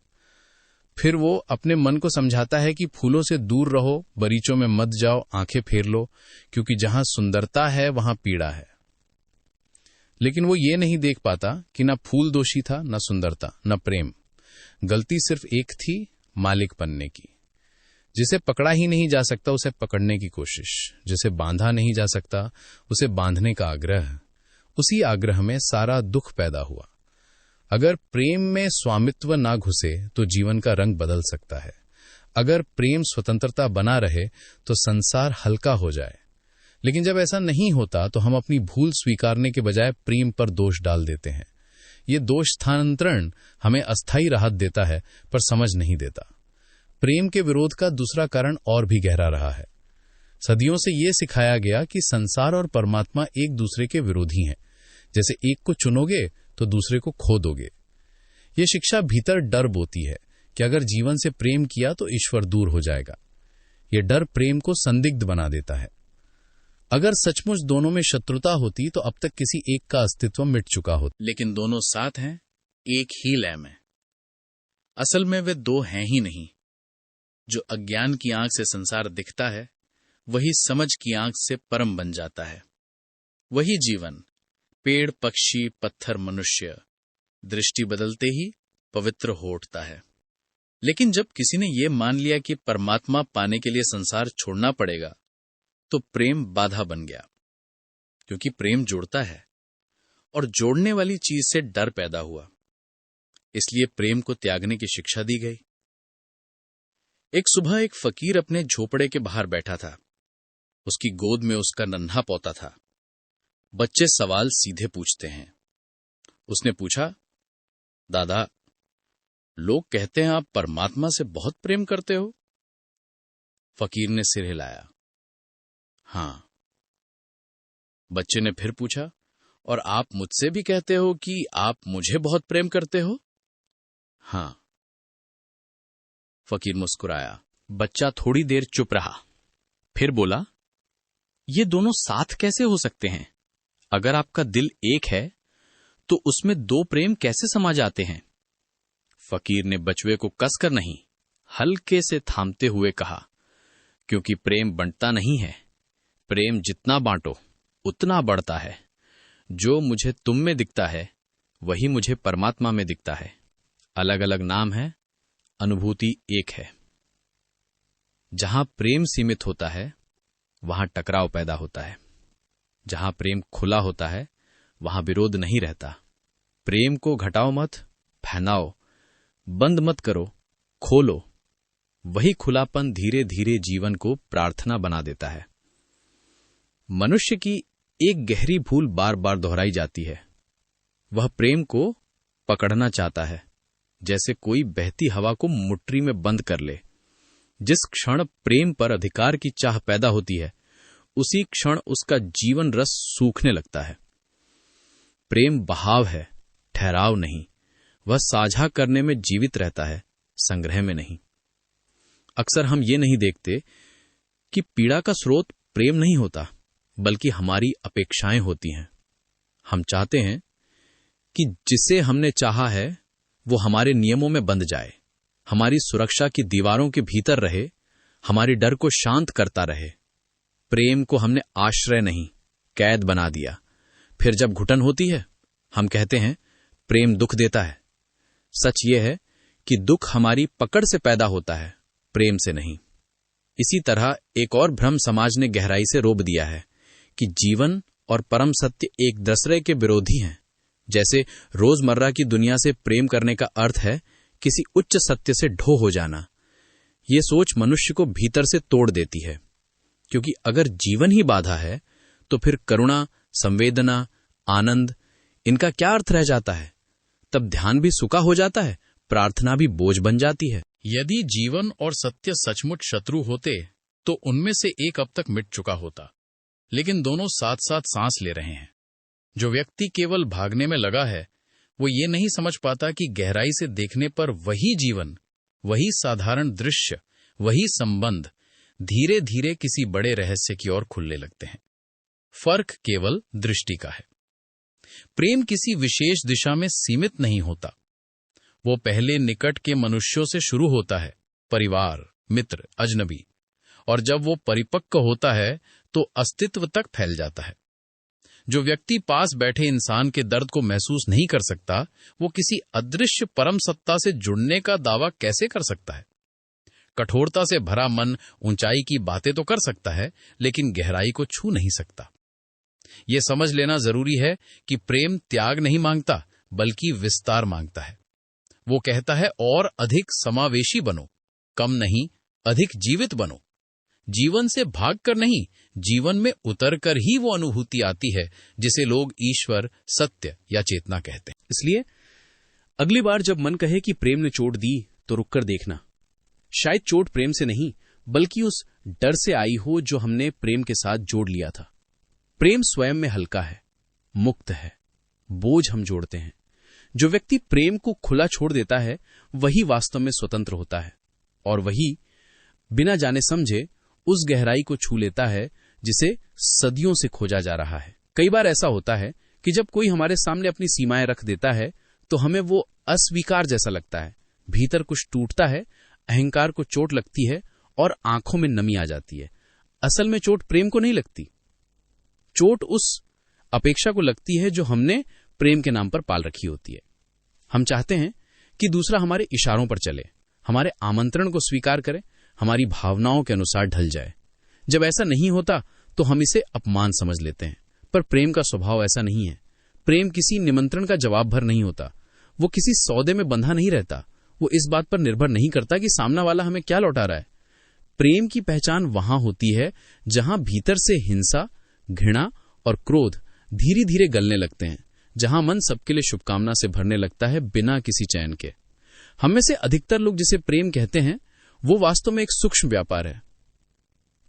B: फिर वो अपने मन को समझाता है कि फूलों से दूर रहो, बगीचों में मत जाओ, आंखें फेर लो, क्योंकि जहां सुंदरता है वहां पीड़ा है। लेकिन वो ये नहीं देख पाता कि न फूल दोषी था, न सुंदरता, न प्रेम। गलती सिर्फ एक थी, मालिक बनने की। जिसे पकड़ा ही नहीं जा सकता उसे पकड़ने की कोशिश, जिसे बांधा नहीं जा सकता उसे बांधने का आग्रह। उसी आग्रह में सारा दुख पैदा हुआ। अगर प्रेम में स्वामित्व ना घुसे तो जीवन का रंग बदल सकता है। अगर प्रेम स्वतंत्रता बना रहे तो संसार हल्का हो जाए। लेकिन जब ऐसा नहीं होता तो हम अपनी भूल स्वीकारने के बजाय प्रेम पर दोष डाल देते हैं। ये दोष स्थानांतरण हमें अस्थायी राहत देता है पर समझ नहीं देता। प्रेम के विरोध का दूसरा कारण और भी गहरा रहा है। सदियों से ये सिखाया गया कि संसार और परमात्मा एक दूसरे के विरोधी हैं। जैसे एक को चुनोगे तो दूसरे को खो दोगे। ये शिक्षा भीतर डर बोती है कि अगर जीवन से प्रेम किया तो ईश्वर दूर हो जाएगा। ये डर प्रेम को संदिग्ध बना देता है। अगर सचमुच दोनों में शत्रुता होती तो अब तक किसी एक का अस्तित्व मिट चुका होता।
D: लेकिन दोनों साथ हैं, एक ही लय में। असल में वे दो हैं ही नहीं। जो अज्ञान की आंख से संसार दिखता है वही समझ की आंख से परम बन जाता है। वही जीवन, पेड़, पक्षी, पत्थर, मनुष्य, दृष्टि बदलते ही पवित्र हो उठता है। लेकिन जब किसी ने यह मान लिया कि परमात्मा पाने के लिए संसार छोड़ना पड़ेगा तो प्रेम बाधा बन गया। क्योंकि प्रेम जोड़ता है और जोड़ने वाली चीज से डर पैदा हुआ, इसलिए प्रेम को त्यागने की शिक्षा दी गई। एक सुबह एक फकीर अपने झोपड़े के बाहर बैठा था। उसकी गोद में उसका नन्हा पोता था। बच्चे सवाल सीधे पूछते हैं। उसने पूछा, दादा, लोग कहते हैं आप परमात्मा से बहुत प्रेम करते हो। फकीर ने सिर हिलाया। हां। बच्चे ने फिर पूछा, और आप मुझसे भी कहते हो कि आप मुझे बहुत प्रेम करते हो। हां। फकीर मुस्कुराया। बच्चा थोड़ी देर चुप रहा, फिर बोला, ये दोनों साथ कैसे हो सकते हैं? अगर आपका दिल एक है तो उसमें दो प्रेम कैसे समा जाते हैं? फकीर ने बचवे को कसकर नहीं, हल्के से थामते हुए कहा, क्योंकि प्रेम बंटता नहीं है। प्रेम जितना बांटो उतना बढ़ता है। जो मुझे तुम में दिखता है वही मुझे परमात्मा में दिखता है। अलग अलग नाम है, अनुभूति एक है। जहां प्रेम सीमित होता है वहां टकराव पैदा होता है। जहां प्रेम खुला होता है वहां विरोध नहीं रहता। प्रेम को घटाओ मत, फैलाओ, बंद मत करो, खोलो। वही खुलापन धीरे धीरे जीवन को प्रार्थना बना देता है। मनुष्य की एक गहरी भूल बार बार दोहराई जाती है। वह प्रेम को पकड़ना चाहता है, जैसे कोई बहती हवा को मुट्ठी में बंद कर ले। जिस क्षण प्रेम पर अधिकार की चाह पैदा होती है उसी क्षण उसका जीवन रस सूखने लगता है। प्रेम बहाव है, ठहराव नहीं। वह साझा करने में जीवित रहता है, संग्रह में नहीं। अक्सर हम ये नहीं देखते कि पीड़ा का स्रोत प्रेम नहीं होता, बल्कि हमारी अपेक्षाएं होती हैं। हम चाहते हैं कि जिसे हमने चाहा है वो हमारे नियमों में बंध जाए, हमारी सुरक्षा की दीवारों के भीतर रहे, हमारे डर को शांत करता रहे। प्रेम को हमने आश्रय नहीं,
C: कैद बना दिया। फिर जब घुटन होती है, हम कहते हैं प्रेम दुख देता है। सच ये है कि दुख हमारी पकड़ से पैदा होता है, प्रेम से नहीं। इसी तरह एक और भ्रम समाज ने गहराई से रोप दिया है कि जीवन और परम सत्य एक दूसरे के विरोधी हैं। जैसे रोजमर्रा की दुनिया से प्रेम करने का अर्थ है किसी उच्च सत्य से ढो हो जाना। ये सोच मनुष्य को भीतर से तोड़ देती है, क्योंकि अगर जीवन ही बाधा है तो फिर करुणा, संवेदना, आनंद, इनका क्या अर्थ रह जाता है? तब ध्यान भी सूखा हो जाता है, प्रार्थना भी बोझ बन जाती है।
D: यदि जीवन और सत्य सचमुच शत्रु होते तो उनमें से एक अब तक मिट चुका होता, लेकिन दोनों साथ साथ सांस ले रहे हैं। जो व्यक्ति केवल भागने में लगा है, वो ये नहीं समझ पाता कि गहराई से देखने पर वही जीवन, वही साधारण दृश्य, वही संबंध धीरे धीरे किसी बड़े रहस्य की ओर खुलने लगते हैं। फर्क केवल दृष्टि का है। प्रेम किसी विशेष दिशा में सीमित नहीं होता। वो पहले निकट के मनुष्यों से शुरू होता है, परिवार, मित्र, अजनबी, और जब वो परिपक्व होता है तो अस्तित्व तक फैल जाता है। जो व्यक्ति पास बैठे इंसान के दर्द को महसूस नहीं कर सकता, वो किसी अदृश्य परम सत्ता से जुड़ने का दावा कैसे कर सकता है? कठोरता से भरा मन ऊंचाई की बातें तो कर सकता है, लेकिन गहराई को छू नहीं सकता। ये समझ लेना जरूरी है कि प्रेम त्याग नहीं मांगता, बल्कि विस्तार मांगता है। वो कहता है और अधिक समावेशी बनो, कम नहीं, अधिक जीवित बनो। जीवन से भागकर नहीं, जीवन में उतरकर ही वो अनुभूति आती है जिसे लोग ईश्वर, सत्य या चेतना कहते हैं।
E: इसलिए अगली बार जब मन कहे कि प्रेम ने चोट दी, तो रुककर देखना। शायद चोट प्रेम से नहीं, बल्कि उस डर से आई हो जो हमने प्रेम के साथ जोड़ लिया था। प्रेम स्वयं में हल्का है, मुक्त है, बोझ हम जोड़ते हैं। जो व्यक्ति प्रेम को खुला छोड़ देता है, वही वास्तव में स्वतंत्र होता है, और वही बिना जाने समझे उस गहराई को छू लेता है जिसे सदियों से खोजा जा रहा है। कई बार ऐसा होता है कि जब कोई हमारे सामने अपनी सीमाएं रख देता है, तो हमें वो अस्वीकार जैसा लगता है। भीतर कुछ टूटता है, अहंकार को चोट लगती है और आंखों में नमी आ जाती है। असल में चोट प्रेम को नहीं लगती, चोट उस अपेक्षा को लगती है जो हमने प्रेम के नाम पर पाल रखी होती है। हम चाहते हैं कि दूसरा हमारे इशारों पर चले, हमारे आमंत्रण को स्वीकार करे, हमारी भावनाओं के अनुसार ढल जाए। जब ऐसा नहीं होता तो हम इसे अपमान समझ लेते हैं, पर प्रेम का स्वभाव ऐसा नहीं है। प्रेम किसी निमंत्रण का जवाब भर नहीं होता, वो किसी सौदे में बंधा नहीं रहता, वो इस बात पर निर्भर नहीं करता कि सामना वाला हमें क्या लौटा रहा है। प्रेम की पहचान वहां होती है जहां भीतर से हिंसा, घृणा और क्रोध धीरे धीरे गलने लगते हैं, जहां मन सबके लिए शुभकामना से भरने लगता है बिना किसी चयन के। हम में से अधिकतर लोग जिसे प्रेम कहते हैं, वो वास्तव में एक सूक्ष्म व्यापार है।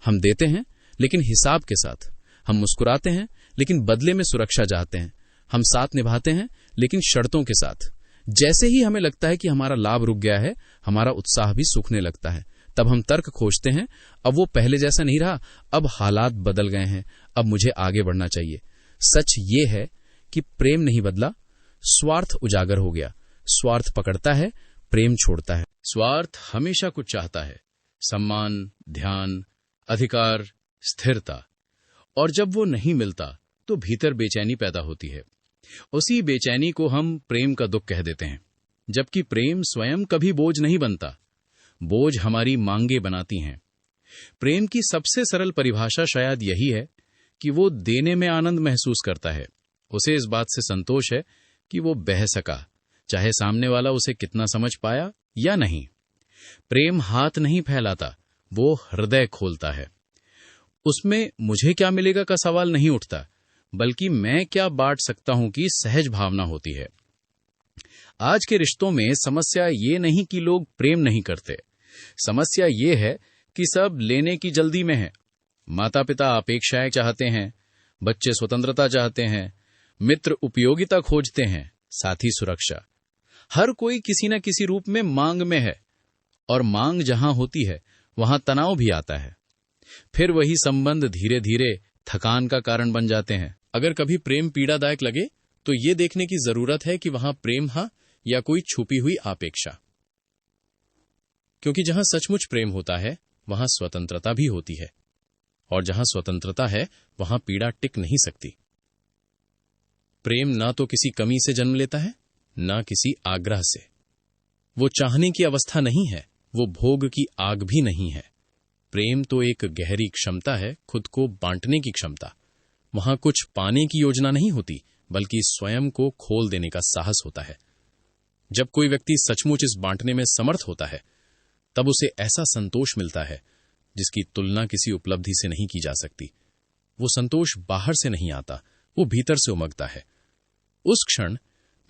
E: हम देते हैं लेकिन हिसाब के साथ, हम मुस्कुराते हैं लेकिन बदले में सुरक्षा चाहते हैं, हम साथ निभाते हैं लेकिन शर्तों के साथ। जैसे ही हमें लगता है कि हमारा लाभ रुक गया है, हमारा उत्साह भी सूखने लगता है। तब हम तर्क खोजते हैं, अब वो पहले जैसा नहीं रहा, अब हालात बदल गए हैं, अब मुझे आगे बढ़ना चाहिए। सच ये है कि प्रेम नहीं बदला, स्वार्थ उजागर हो गया। स्वार्थ पकड़ता है, प्रेम छोड़ता है।
D: स्वार्थ हमेशा कुछ चाहता है, सम्मान, ध्यान, अधिकार, स्थिरता, और जब वो नहीं मिलता तो भीतर बेचैनी पैदा होती है। उसी बेचैनी को हम प्रेम का दुख कह देते हैं, जबकि प्रेम स्वयं कभी बोझ नहीं बनता। बोझ हमारी मांगे बनाती हैं। प्रेम की सबसे सरल परिभाषा शायद यही है कि वो देने में आनंद महसूस करता है। उसे इस बात से संतोष है कि वो बह सका, चाहे सामने वाला उसे कितना समझ पाया या नहीं। प्रेम हाथ नहीं फैलाता, वो हृदय खोलता है। उसमें मुझे क्या मिलेगा का सवाल नहीं उठता, बल्कि मैं क्या बांट सकता हूं की सहज भावना होती है। आज के रिश्तों में समस्या ये नहीं कि लोग प्रेम नहीं करते, समस्या ये है कि सब लेने की जल्दी में है। माता पिता अपेक्षाएं चाहते हैं, बच्चे स्वतंत्रता चाहते हैं, मित्र उपयोगिता खोजते हैं, साथी सुरक्षा। हर कोई किसी न किसी रूप में मांग में है, और मांग जहां होती है वहां तनाव भी आता है। फिर वही संबंध धीरे धीरे थकान का कारण बन जाते हैं। अगर कभी प्रेम पीड़ादायक लगे तो ये देखने की जरूरत है कि वहां प्रेम था या कोई छुपी हुई अपेक्षा, क्योंकि जहां सचमुच प्रेम होता है वहां स्वतंत्रता भी होती है,
B: और जहां स्वतंत्रता है वहां पीड़ा टिक नहीं सकती। प्रेम ना तो किसी कमी से जन्म लेता है, ना किसी आग्रह से। वो चाहने की अवस्था नहीं है, वो भोग की आग भी नहीं है। प्रेम तो एक गहरी क्षमता है, खुद को बांटने की क्षमता। वहां कुछ पाने की योजना नहीं होती, बल्कि स्वयं को खोल देने का साहस होता है। जब कोई व्यक्ति सचमुच इस बांटने में समर्थ होता है, तब उसे ऐसा संतोष मिलता है जिसकी तुलना किसी उपलब्धि से नहीं की जा सकती। वो संतोष बाहर से नहीं आता, वो भीतर से उमगता है। उस क्षण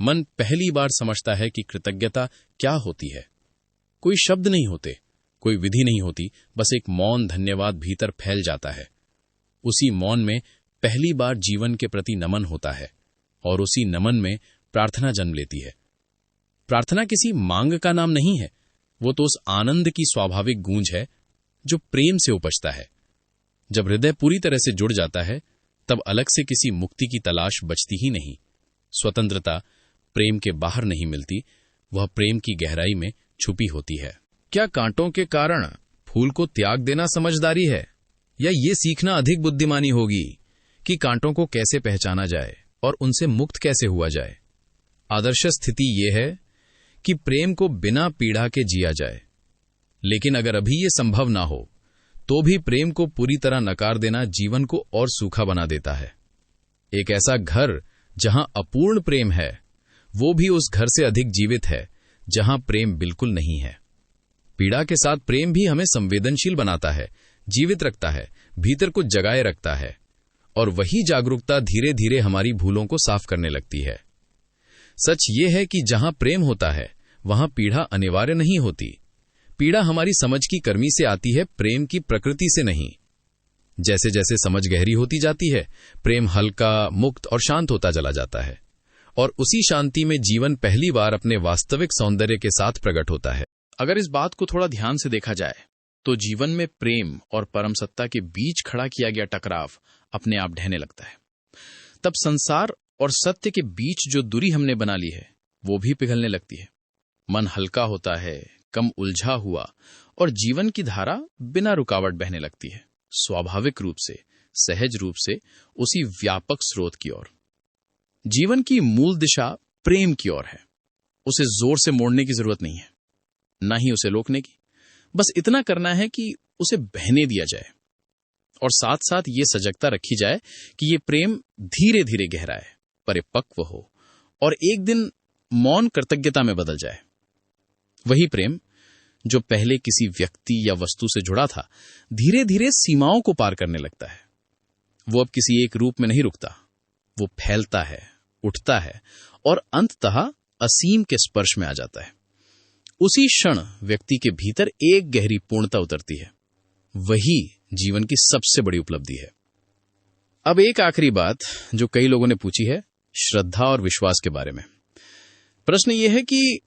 B: मन पहली बार समझता है कि कृतज्ञता क्या होती है। कोई शब्द नहीं होते, कोई विधि नहीं होती, बस एक मौन धन्यवाद भीतर फैल जाता है। उसी मौन में पहली बार जीवन के प्रति नमन होता है और उसी नमन में प्रार्थना जन्म लेती है। प्रार्थना किसी मांग का नाम नहीं है, वो तो उस आनंद की स्वाभाविक गूंज है जो प्रेम से उपजता है। जब हृदय पूरी तरह से जुड़ जाता है, तब अलग से किसी मुक्ति की तलाश बचती ही नहीं। स्वतंत्रता प्रेम के बाहर नहीं मिलती, वह प्रेम की गहराई में छुपी होती है।
E: क्या कांटों के कारण फूल को त्याग देना समझदारी है, या ये सीखना अधिक बुद्धिमानी होगी कि कांटों को कैसे पहचाना जाए और उनसे मुक्त कैसे हुआ जाए? आदर्श स्थिति ये है कि प्रेम को बिना पीड़ा के जिया जाए, लेकिन अगर अभी ये संभव ना हो तो भी प्रेम को पूरी तरह नकार देना जीवन को और सूखा बना देता है। एक ऐसा घर जहां अपूर्ण प्रेम है, वो भी उस घर से अधिक जीवित है जहां प्रेम बिल्कुल नहीं है। पीड़ा के साथ प्रेम भी हमें संवेदनशील बनाता है, जीवित रखता है, भीतर को जगाए रखता है, और वही जागरूकता धीरे धीरे हमारी भूलों को साफ करने लगती है। सच ये है कि जहां प्रेम होता है वहां पीड़ा अनिवार्य नहीं होती। पीड़ा हमारी समझ की कर्मी से आती है, प्रेम की प्रकृति से नहीं। जैसे जैसे समझ गहरी होती जाती है, प्रेम हल्का, मुक्त और शांत होता चला जाता है, और उसी शांति में जीवन पहली बार अपने वास्तविक सौंदर्य के साथ प्रकट होता है।
D: अगर इस बात को थोड़ा ध्यान से देखा जाए तो जीवन में प्रेम और परम सत्ता के बीच खड़ा किया गया टकराव अपने आप ढहने लगता है। तब संसार और सत्य के बीच जो दूरी हमने बना ली है वो भी पिघलने लगती है। मन हल्का होता है, कम उलझा हुआ, और जीवन की धारा बिना रुकावट बहने लगती है, स्वाभाविक रूप से, सहज रूप से, उसी व्यापक स्रोत की ओर। जीवन की मूल दिशा प्रेम की ओर है। उसे जोर से मोड़ने की जरूरत नहीं है, न ही उसे रोकने की। बस इतना करना है कि उसे बहने दिया जाए, और साथ साथ ये सजगता रखी जाए कि ये प्रेम धीरे धीरे गहराए, परिपक्व हो, और एक दिन मौन कृतज्ञता में बदल जाए। वही प्रेम जो पहले किसी व्यक्ति या वस्तु से जुड़ा था, धीरे धीरे सीमाओं को पार करने लगता है। वो अब किसी एक रूप में नहीं रुकता, वो फैलता है, उठता है, और अंततः असीम के स्पर्श में आ जाता है। उसी क्षण व्यक्ति के भीतर एक गहरी पूर्णता उतरती है। वही जीवन की सबसे बड़ी उपलब्धि है। अब एक आखिरी बात जो कई लोगों ने पूछी है, श्रद्धा और विश्वास के बारे में। प्रश्न यह है कि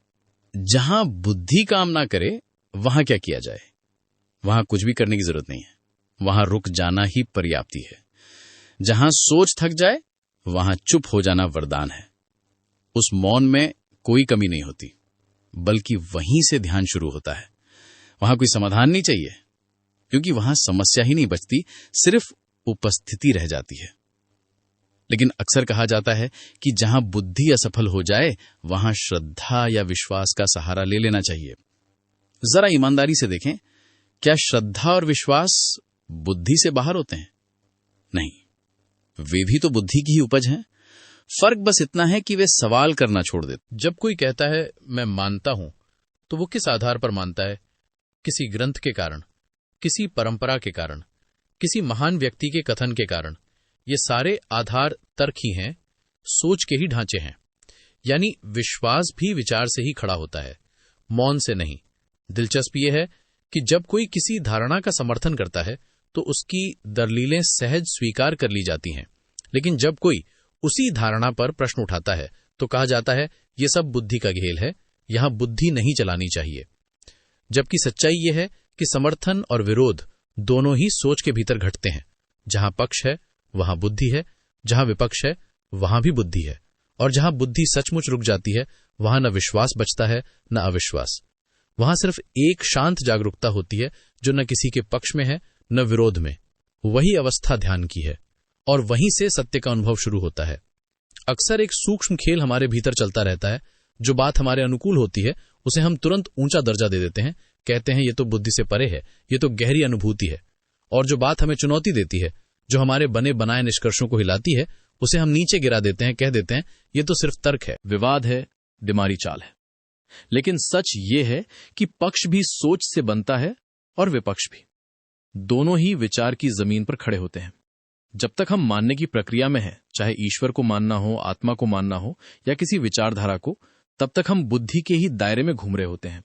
D: जहां बुद्धि काम ना करे वहां क्या किया जाए? वहां कुछ भी करने की जरूरत नहीं है, वहां रुक जाना ही पर्याप्ति है। जहां सोच थक जाए वहां चुप हो जाना वरदान है। उस मौन में कोई कमी नहीं होती, बल्कि वहीं से ध्यान शुरू होता है। वहां कोई समाधान नहीं चाहिए, क्योंकि वहां समस्या ही नहीं बचती, सिर्फ उपस्थिति रह जाती है। लेकिन अक्सर कहा जाता है कि जहां बुद्धि असफल हो जाए वहां श्रद्धा या विश्वास का सहारा ले लेना चाहिए। जरा ईमानदारी से देखें, क्या श्रद्धा और विश्वास बुद्धि से बाहर होते हैं? नहीं, वे भी तो बुद्धि की ही उपज हैं। फर्क बस इतना है कि वे सवाल करना छोड़ देते।
B: जब कोई कहता है मैं मानता हूं, तो वो किस आधार पर मानता है? किसी ग्रंथ के कारण, किसी परंपरा के कारण, किसी महान व्यक्ति के कथन के कारण? ये सारे आधार तर्क ही हैं, सोच के ही ढांचे हैं। यानी विश्वास भी विचार से ही खड़ा होता है, मौन से नहीं। दिलचस्प यह है कि जब कोई किसी धारणा का समर्थन करता है तो उसकी दलीलें सहज स्वीकार कर ली जाती हैं, लेकिन जब कोई उसी धारणा पर प्रश्न उठाता है तो कहा जाता है ये सब बुद्धि का खेल है, यहां बुद्धि नहीं चलानी चाहिए। जबकि सच्चाई यह है कि समर्थन और विरोध दोनों ही सोच के भीतर घटते हैं। जहां पक्ष है वहां बुद्धि है, जहां विपक्ष है वहां भी बुद्धि है, और जहां बुद्धि सचमुच रुक जाती है वहां न विश्वास बचता है न अविश्वास। वहां सिर्फ एक शांत जागरूकता होती है जो न किसी के पक्ष में है न विरोध में,
E: वही अवस्था ध्यान की है और वहीं से सत्य का अनुभव शुरू होता है। अक्सर एक सूक्ष्म खेल हमारे भीतर चलता रहता है। जो बात हमारे अनुकूल होती है उसे हम तुरंत ऊंचा दर्जा दे देते हैं, कहते हैं ये तो बुद्धि से परे है, ये तो गहरी अनुभूति है। और जो बात हमें चुनौती देती है, जो हमारे बने बनाए निष्कर्षों को हिलाती है, उसे हम नीचे गिरा देते हैं, कह देते हैं ये तो सिर्फ तर्क है,
D: विवाद है, दिमागी चाल है। लेकिन सच ये है कि पक्ष भी सोच से बनता है और विपक्ष भी। दोनों ही विचार की जमीन पर खड़े होते हैं। जब तक हम मानने की प्रक्रिया में हैं, चाहे ईश्वर को मानना हो, आत्मा को मानना हो या किसी विचारधारा को, तब तक हम बुद्धि के ही दायरे में घूम रहे होते हैं।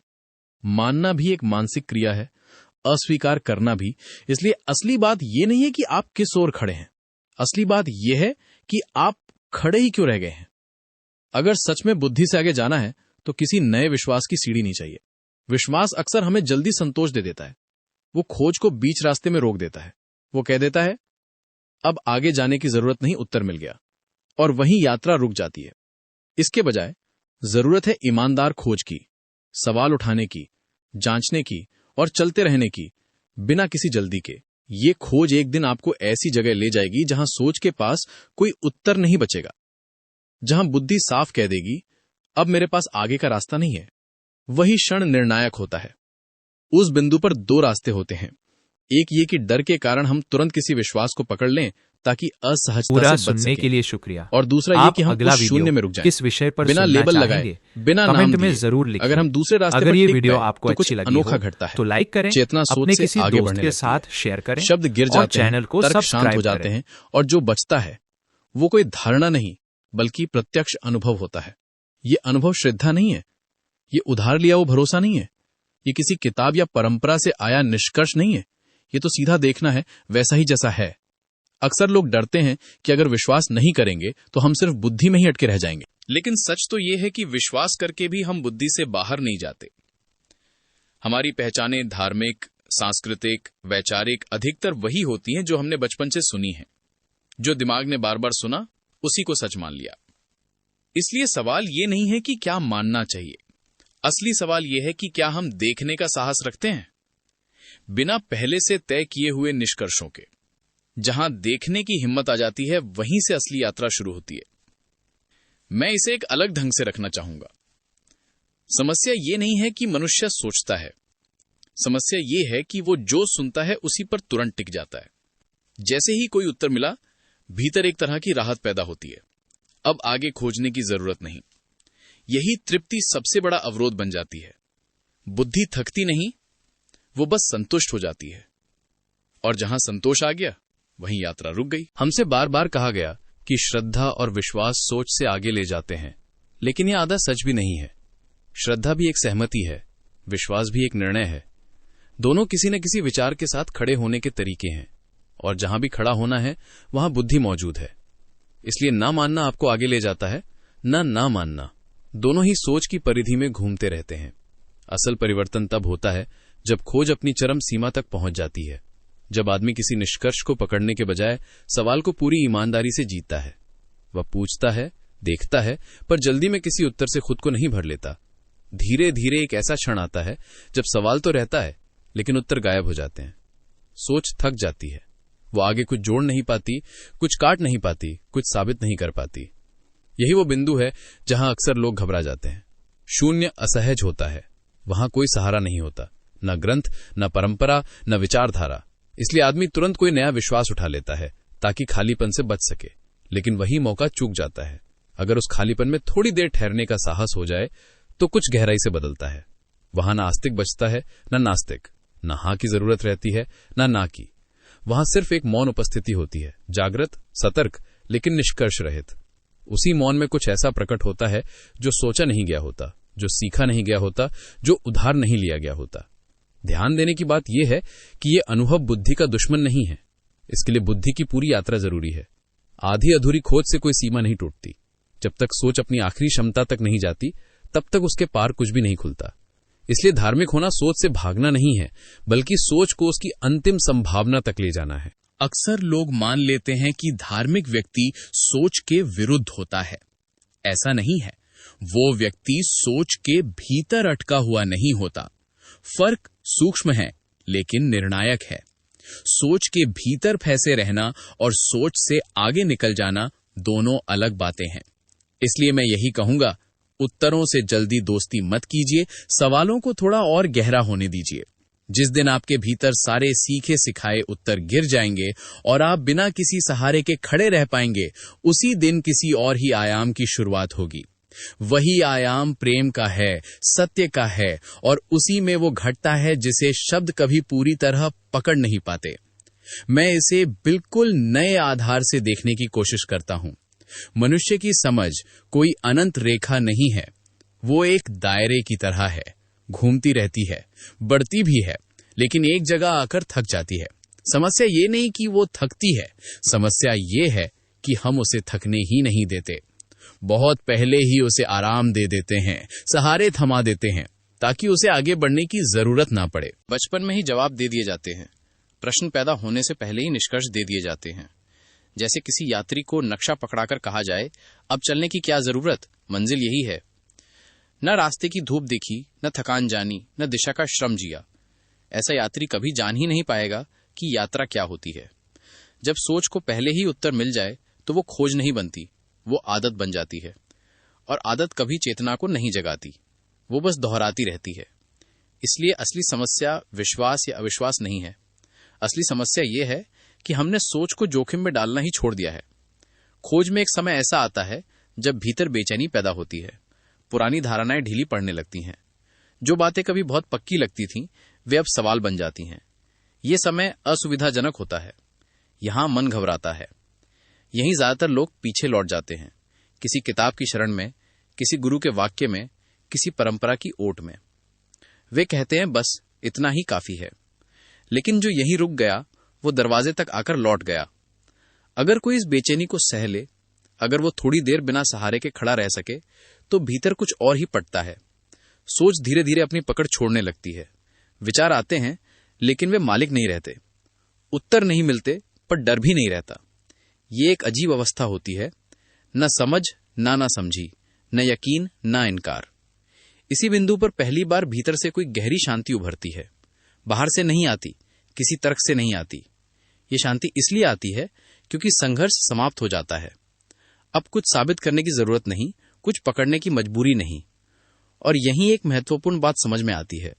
D: मानना भी एक मानसिक क्रिया है, अस्वीकार करना भी। इसलिए असली बात यह नहीं है कि आप किस ओर खड़े हैं, असली बात यह है कि आप खड़े ही क्यों रह गए हैं। अगर सच में बुद्धि से आगे जाना है तो किसी नए विश्वास की सीढ़ी नहीं चाहिए। विश्वास अक्सर हमें जल्दी संतोष दे देता है। वो खोज को बीच रास्ते में रोक देता है। वो कह देता है अब आगे जाने की जरूरत नहीं, उत्तर मिल गया, और वहीं यात्रा रुक जाती है। इसके बजाय जरूरत है ईमानदार खोज की, सवाल उठाने की, जांचने की और चलते रहने की, बिना किसी जल्दी के। ये खोज एक दिन आपको ऐसी जगह ले जाएगी जहां सोच के पास कोई उत्तर नहीं बचेगा, जहां बुद्धि साफ कह देगी अब मेरे पास आगे का रास्ता नहीं है। वही क्षण निर्णायक होता है। उस बिंदु पर दो रास्ते होते हैं। एक ये कि डर के कारण हम तुरंत किसी विश्वास को पकड़ लें ताकि असहजता
A: पूरा
C: से बच
A: सुनने
C: सकें।
A: के लिए शुक्रिया।
C: और दूसरा ये कि हम
A: अगला
C: उस शून्य
A: वीडियो
C: में रुक जाएं,
A: किस विषय पर
C: बिना
A: सुनना
C: लेबल लगाए,
A: चाहेंगे,
C: बिना नाम
A: कमेंट में
C: दिए।
A: जरूर लिखें।
C: अगर हम दूसरे रास्ते
A: अगर
C: पर
A: ये
C: टिक
A: वीडियो
C: गए,
A: आपको
C: तो कुछ
A: अच्छी लगी
C: अनोखा
A: हो
C: घटता है।
A: तो लाइक करें,
C: चेतना सोच
A: अपने
C: से
A: किसी
C: आगे
A: दोस्त
C: बढ़ने
A: के
C: लगती है।
A: साथ शेयर करें,
C: शब्द गिर
A: और
C: जाते हैं,
A: चैनल को
C: तर्क शांत
A: सब्सक्राइब
C: हो जाते
A: करें।
C: हैं, और जो बचता है वो कोई धारणा नहीं बल्कि प्रत्यक्ष अनुभव होता है। ये अनुभव श्रद्धा नहीं है, ये उधार लिया वो भरोसा नहीं है, ये किसी किताब या परंपरा से आया निष्कर्ष नहीं है। ये तो सीधा देखना है वैसा ही जैसा है। अक्सर लोग डरते हैं कि अगर विश्वास नहीं करेंगे तो हम सिर्फ बुद्धि में ही अटके रह जाएंगे।
E: लेकिन सच तो यह है कि विश्वास करके भी हम बुद्धि से बाहर नहीं जाते। हमारी पहचानें धार्मिक, सांस्कृतिक, वैचारिक अधिकतर वही होती हैं जो हमने बचपन से सुनी हैं। जो दिमाग ने बार बार सुना उसी को सच मान लिया। इसलिए सवाल ये नहीं है कि क्या मानना चाहिए, असली सवाल यह है कि क्या हम देखने का साहस रखते हैं, बिना पहले से तय किए हुए निष्कर्षों के। जहां देखने की हिम्मत आ जाती है वहीं से असली यात्रा शुरू होती है। मैं इसे एक अलग ढंग से रखना चाहूंगा। समस्या ये नहीं है कि मनुष्य सोचता है, समस्या ये है कि वो जो सुनता है उसी पर तुरंत टिक जाता है। जैसे ही कोई उत्तर मिला, भीतर एक तरह की राहत पैदा होती है। अब आगे खोजने की जरूरत नहीं। यही तृप्ति सबसे बड़ा अवरोध बन जाती है। बुद्धि थकती नहीं, वो बस संतुष्ट हो जाती है। और जहां संतोष आ गया वहीं यात्रा रुक गई। हमसे बार बार कहा गया कि श्रद्धा और विश्वास सोच से आगे ले जाते हैं, लेकिन यह आधा सच भी नहीं है। श्रद्धा भी एक सहमति है, विश्वास भी एक निर्णय है। दोनों किसी न किसी विचार के साथ खड़े होने के तरीके हैं, और जहां भी खड़ा होना है वहां बुद्धि मौजूद है। इसलिए ना मानना आपको आगे ले जाता है, ना मानना। दोनों ही सोच की परिधि में घूमते रहते हैं। असल परिवर्तन तब होता है जब खोज अपनी चरम सीमा तक पहुंच जाती है, जब आदमी किसी निष्कर्ष को पकड़ने के बजाय सवाल को पूरी ईमानदारी से जीता है। वह पूछता है, देखता है, पर जल्दी में किसी उत्तर से खुद को नहीं भर लेता। धीरे धीरे एक ऐसा क्षण आता है जब सवाल तो रहता है लेकिन उत्तर गायब हो जाते हैं। सोच थक जाती है, वो आगे कुछ जोड़ नहीं पाती, कुछ काट नहीं पाती, कुछ साबित नहीं कर पाती। यही वो बिंदु है जहां अक्सर लोग घबरा जाते हैं। शून्य असहज होता है, वहां कोई सहारा नहीं होता, न ग्रंथ, न परंपरा, न विचारधारा। इसलिए आदमी तुरंत कोई नया विश्वास उठा लेता है ताकि खालीपन से बच सके, लेकिन वही मौका चूक जाता है। अगर उस खालीपन में थोड़ी देर ठहरने का साहस हो जाए तो कुछ गहराई से बदलता है। वहां न आस्तिक बचता है, न नास्तिक, न हां की जरूरत रहती है, न ना की। वहां सिर्फ एक मौन उपस्थिति होती है, जागृत, सतर्क, लेकिन निष्कर्ष रहित। उसी मौन में कुछ ऐसा प्रकट होता है जो सोचा नहीं गया होता, जो सीखा नहीं गया होता, जो उधार नहीं लिया गया होता। ध्यान देने की बात यह है कि यह अनुभव बुद्धि का दुश्मन नहीं है। इसके लिए बुद्धि की पूरी यात्रा जरूरी है। आधी अधूरी खोज से कोई सीमा नहीं टूटती। जब तक सोच अपनी आखिरी क्षमता तक नहीं जाती, तब तक उसके पार कुछ भी नहीं खुलता। इसलिए धार्मिक होना सोच से भागना नहीं है, बल्कि सोच को उसकी अंतिम संभावना तक ले जाना है। अक्सर लोग मान लेते हैं कि धार्मिक व्यक्ति सोच के विरुद्ध होता है। ऐसा नहीं है। वो व्यक्ति सोच के भीतर अटका हुआ नहीं होता। फर्क सूक्ष्म है लेकिन निर्णायक है। सोच के भीतर फंसे रहना और सोच से आगे निकल जाना दोनों अलग बातें हैं। इसलिए मैं यही कहूंगा, उत्तरों से जल्दी दोस्ती मत कीजिए, सवालों को थोड़ा और गहरा होने दीजिए। जिस दिन आपके भीतर सारे सीखे सिखाए उत्तर गिर जाएंगे और आप बिना किसी सहारे के खड़े रह पाएंगे, उसी दिन किसी और ही आयाम की शुरुआत होगी। वही आयाम प्रेम का है, सत्य का है, और उसी में वो घटता है जिसे शब्द कभी पूरी तरह पकड़ नहीं पाते। मैं इसे बिल्कुल नए आधार से देखने की कोशिश करता हूं। मनुष्य की समझ कोई अनंत रेखा नहीं है, वो एक दायरे की तरह है, घूमती रहती है, बढ़ती भी है, लेकिन एक जगह आकर थक जाती है। समस्या ये नहीं कि वो थकती है, समस्या ये है कि हम उसे थकने ही नहीं देते। बहुत पहले ही उसे आराम दे देते हैं, सहारे थमा देते हैं, ताकि उसे आगे बढ़ने की जरूरत ना पड़े।
D: बचपन में ही जवाब दे दिए जाते हैं, प्रश्न पैदा होने से पहले ही निष्कर्ष दे दिए जाते हैं। जैसे किसी यात्री को नक्शा पकड़ाकर कहा जाए, अब चलने की क्या जरूरत, मंजिल यही है। न रास्ते की धूप देखी, न थकान जानी, न दिशा का श्रम जिया। ऐसा यात्री कभी जान ही नहीं पाएगा कि यात्रा क्या होती है। जब सोच को पहले ही उत्तर मिल जाए तो वो खोज नहीं बनती, वो आदत बन जाती है। और आदत कभी चेतना को नहीं जगाती, वो बस दोहराती रहती है। इसलिए असली समस्या विश्वास या अविश्वास नहीं है। असली समस्या ये है कि हमने सोच को जोखिम में डालना ही छोड़ दिया है। खोज में एक समय ऐसा आता है जब भीतर बेचैनी पैदा होती है, पुरानी धारणाएं ढीली पड़ने लगती हैं, जो बातें कभी बहुत पक्की लगती थीं वे अब सवाल बन जाती हैं। ये समय असुविधाजनक होता है, यहां मन घबराता है, यहीं ज्यादातर लोग पीछे लौट जाते हैं, किसी किताब की शरण में, किसी गुरु के वाक्य में, किसी परंपरा की ओट में। वे कहते हैं बस इतना ही काफी है। लेकिन जो यहीं रुक गया वो दरवाजे तक आकर लौट गया। अगर कोई इस बेचैनी को सह ले, अगर वो थोड़ी देर बिना सहारे के खड़ा रह सके, तो भीतर कुछ और ही पटता है। सोच धीरे धीरे अपनी पकड़ छोड़ने लगती है। विचार आते हैं लेकिन वे मालिक नहीं रहते। उत्तर नहीं मिलते पर डर भी नहीं रहता। ये एक अजीब अवस्था होती है, न समझ ना समझी, न यकीन ना इनकार। इसी बिंदु पर पहली बार भीतर से कोई गहरी शांति उभरती है। बाहर से नहीं आती, किसी तर्क से नहीं आती। ये शांति इसलिए आती है क्योंकि संघर्ष समाप्त हो जाता है। अब कुछ साबित करने की जरूरत नहीं, कुछ पकड़ने की मजबूरी नहीं। और यही एक महत्वपूर्ण बात समझ में आती है,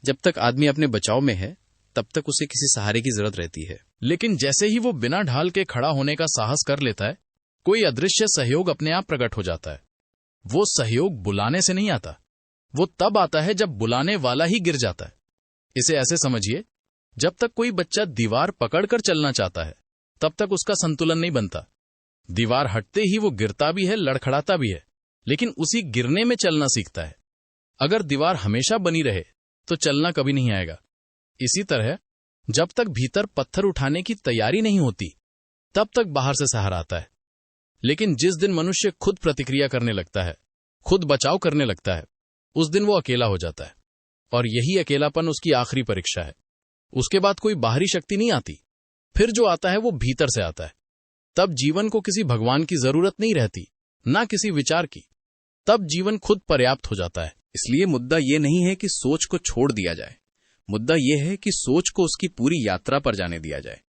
D: जब तक आदमी अपने बचाव में है तब तक उसे किसी सहारे की जरूरत रहती है।
B: लेकिन जैसे ही वो बिना ढाल के खड़ा होने का साहस कर लेता है, कोई अदृश्य सहयोग अपने आप प्रकट हो जाता है। वो सहयोग बुलाने से नहीं आता, वो तब आता है जब बुलाने वाला ही गिर जाता है। इसे ऐसे समझिए, जब तक कोई बच्चा दीवार पकड़कर चलना चाहता है तब तक उसका संतुलन नहीं बनता। दीवार हटते ही वो गिरता भी है, लड़खड़ाता भी है, लेकिन उसी गिरने में चलना सीखता है। अगर दीवार हमेशा बनी रहे तो चलना कभी नहीं आएगा। इसी तरह जब तक भीतर पत्थर उठाने की तैयारी नहीं होती तब तक बाहर से सहारा आता है। लेकिन जिस दिन मनुष्य खुद प्रतिक्रिया करने लगता है, खुद बचाव करने लगता है, उस दिन वो अकेला हो जाता है। और यही अकेलापन उसकी आखिरी परीक्षा है। उसके बाद कोई बाहरी शक्ति नहीं आती, फिर जो आता है वो भीतर से आता है। तब जीवन को किसी भगवान की जरूरत नहीं रहती, ना किसी विचार की। तब जीवन खुद पर्याप्त हो जाता है।
C: इसलिए मुद्दा ये नहीं है कि सोच को छोड़ दिया जाए, मुद्दा यह है कि सोच को उसकी पूरी यात्रा पर जाने दिया जाए।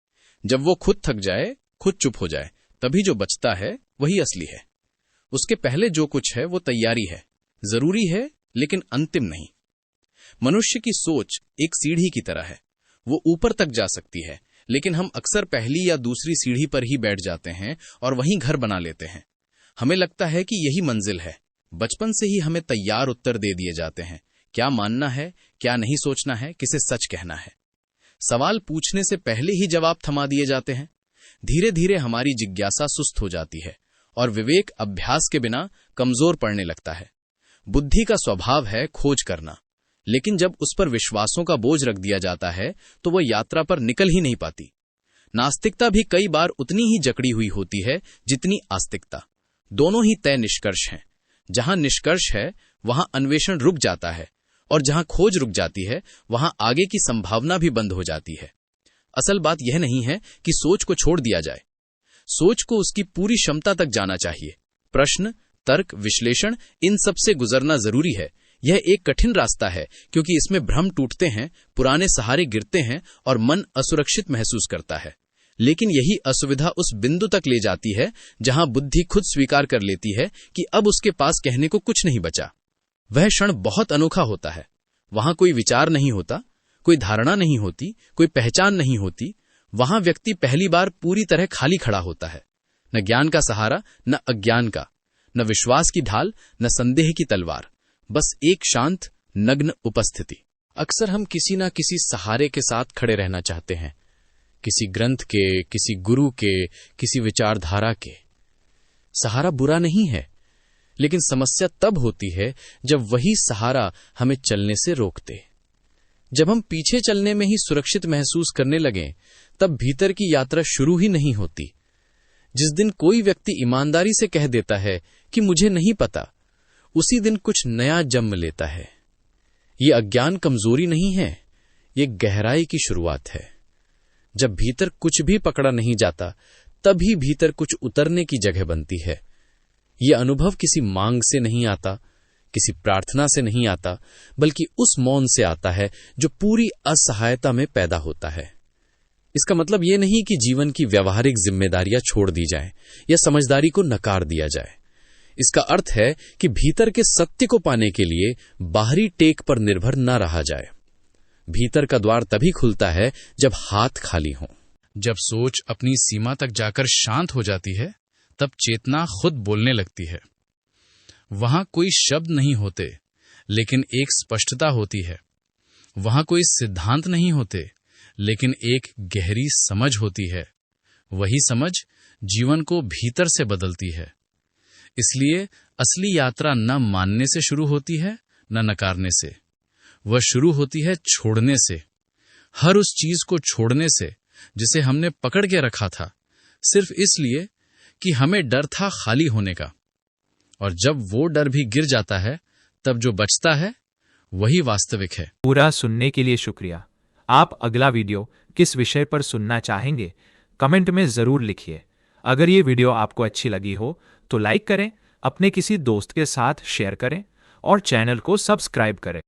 C: जब वो खुद थक जाए, खुद चुप हो जाए, तभी जो बचता है वही असली है। उसके पहले जो कुछ है वो तैयारी है, जरूरी है लेकिन अंतिम नहीं। मनुष्य की सोच एक सीढ़ी की तरह है, वो ऊपर तक जा सकती है, लेकिन हम अक्सर पहली या दूसरी सीढ़ी पर ही बैठ जाते हैं और वहीं घर बना लेते हैं। हमें लगता है कि यही मंजिल है। बचपन से ही हमें तैयार उत्तर दे दिए जाते हैं, क्या मानना है, क्या नहीं सोचना है, किसे सच कहना है। सवाल पूछने से पहले ही जवाब थमा दिए जाते हैं। धीरे धीरे हमारी जिज्ञासा सुस्त हो जाती है और विवेक अभ्यास के बिना कमजोर पड़ने लगता है। बुद्धि का स्वभाव है खोज करना, लेकिन जब उस पर विश्वासों का बोझ रख दिया जाता है तो वह यात्रा पर निकल ही नहीं पाती। नास्तिकता भी कई बार उतनी ही जकड़ी हुई होती है जितनी आस्तिकता। दोनों ही तय निष्कर्ष हैं। जहां निष्कर्ष है वहां अन्वेषण रुक जाता है, और जहां खोज रुक जाती है वहां आगे की संभावना भी बंद हो जाती है। असल बात यह नहीं है कि सोच को छोड़ दिया जाए, सोच को उसकी पूरी क्षमता तक जाना चाहिए। प्रश्न, तर्क, विश्लेषण, इन सब से गुजरना जरूरी है, यह एक कठिन रास्ता है क्योंकि इसमें भ्रम टूटते हैं, पुराने सहारे गिरते हैं और मन असुरक्षित महसूस करता है। लेकिन यही असुविधा उस बिंदु तक ले जाती है जहां बुद्धि खुद स्वीकार कर लेती है कि अब उसके पास कहने को कुछ नहीं बचा। वह क्षण बहुत अनोखा होता है। वहां कोई विचार नहीं होता, कोई धारणा नहीं होती, कोई पहचान नहीं होती। वहां व्यक्ति पहली बार पूरी तरह खाली खड़ा होता है। न ज्ञान का सहारा, न अज्ञान का, न विश्वास की ढाल, न संदेह की तलवार, बस एक शांत नग्न उपस्थिति।
E: अक्सर हम किसी न किसी सहारे के साथ खड़े रहना चाहते हैं, किसी ग्रंथ के, किसी गुरु के, किसी विचारधारा के। सहारा बुरा नहीं है, लेकिन समस्या तब होती है जब वही सहारा हमें चलने से रोकते। जब हम पीछे चलने में ही सुरक्षित महसूस करने लगें, तब भीतर की यात्रा शुरू ही नहीं होती। जिस दिन कोई व्यक्ति ईमानदारी से कह देता है कि मुझे नहीं पता, उसी दिन कुछ नया जन्म लेता है। ये अज्ञान कमजोरी नहीं है, ये गहराई की शुरुआत है। जब भीतर कुछ भी पकड़ा नहीं जाता, तभी भीतर कुछ उतरने की जगह बनती है। यह अनुभव किसी मांग से नहीं आता, किसी प्रार्थना से नहीं आता, बल्कि उस मौन से आता है जो पूरी असहायता में पैदा होता है। इसका मतलब यह नहीं कि जीवन की व्यावहारिक जिम्मेदारियां छोड़ दी जाएं या समझदारी को नकार दिया जाए। इसका अर्थ है कि भीतर के सत्य को पाने के लिए बाहरी टेक पर निर्भर न रहा जाए। भीतर का द्वार तभी खुलता है जब हाथ खाली हों।
B: जब सोच अपनी सीमा तक जाकर शांत हो जाती है, तब चेतना खुद बोलने लगती है। वहां कोई शब्द नहीं होते, लेकिन एक स्पष्टता होती है। वहां कोई सिद्धांत नहीं होते, लेकिन एक गहरी समझ होती है। वही समझ जीवन को भीतर से बदलती है। इसलिए असली यात्रा न मानने से शुरू होती है, न नकारने से। वह शुरू होती है छोड़ने से, हर उस चीज को छोड़ने से जिसे हमने पकड़ के रखा था, सिर्फ इसलिए कि हमें डर था खाली होने का। और जब वो डर भी गिर जाता है, तब जो बचता है वही वास्तविक है।
A: पूरा सुनने के लिए शुक्रिया। आप अगला वीडियो किस विषय पर सुनना चाहेंगे, कमेंट में जरूर लिखिए। अगर ये वीडियो आपको अच्छी लगी हो तो लाइक करें, अपने किसी दोस्त के साथ शेयर करें और चैनल को सब्सक्राइब करें।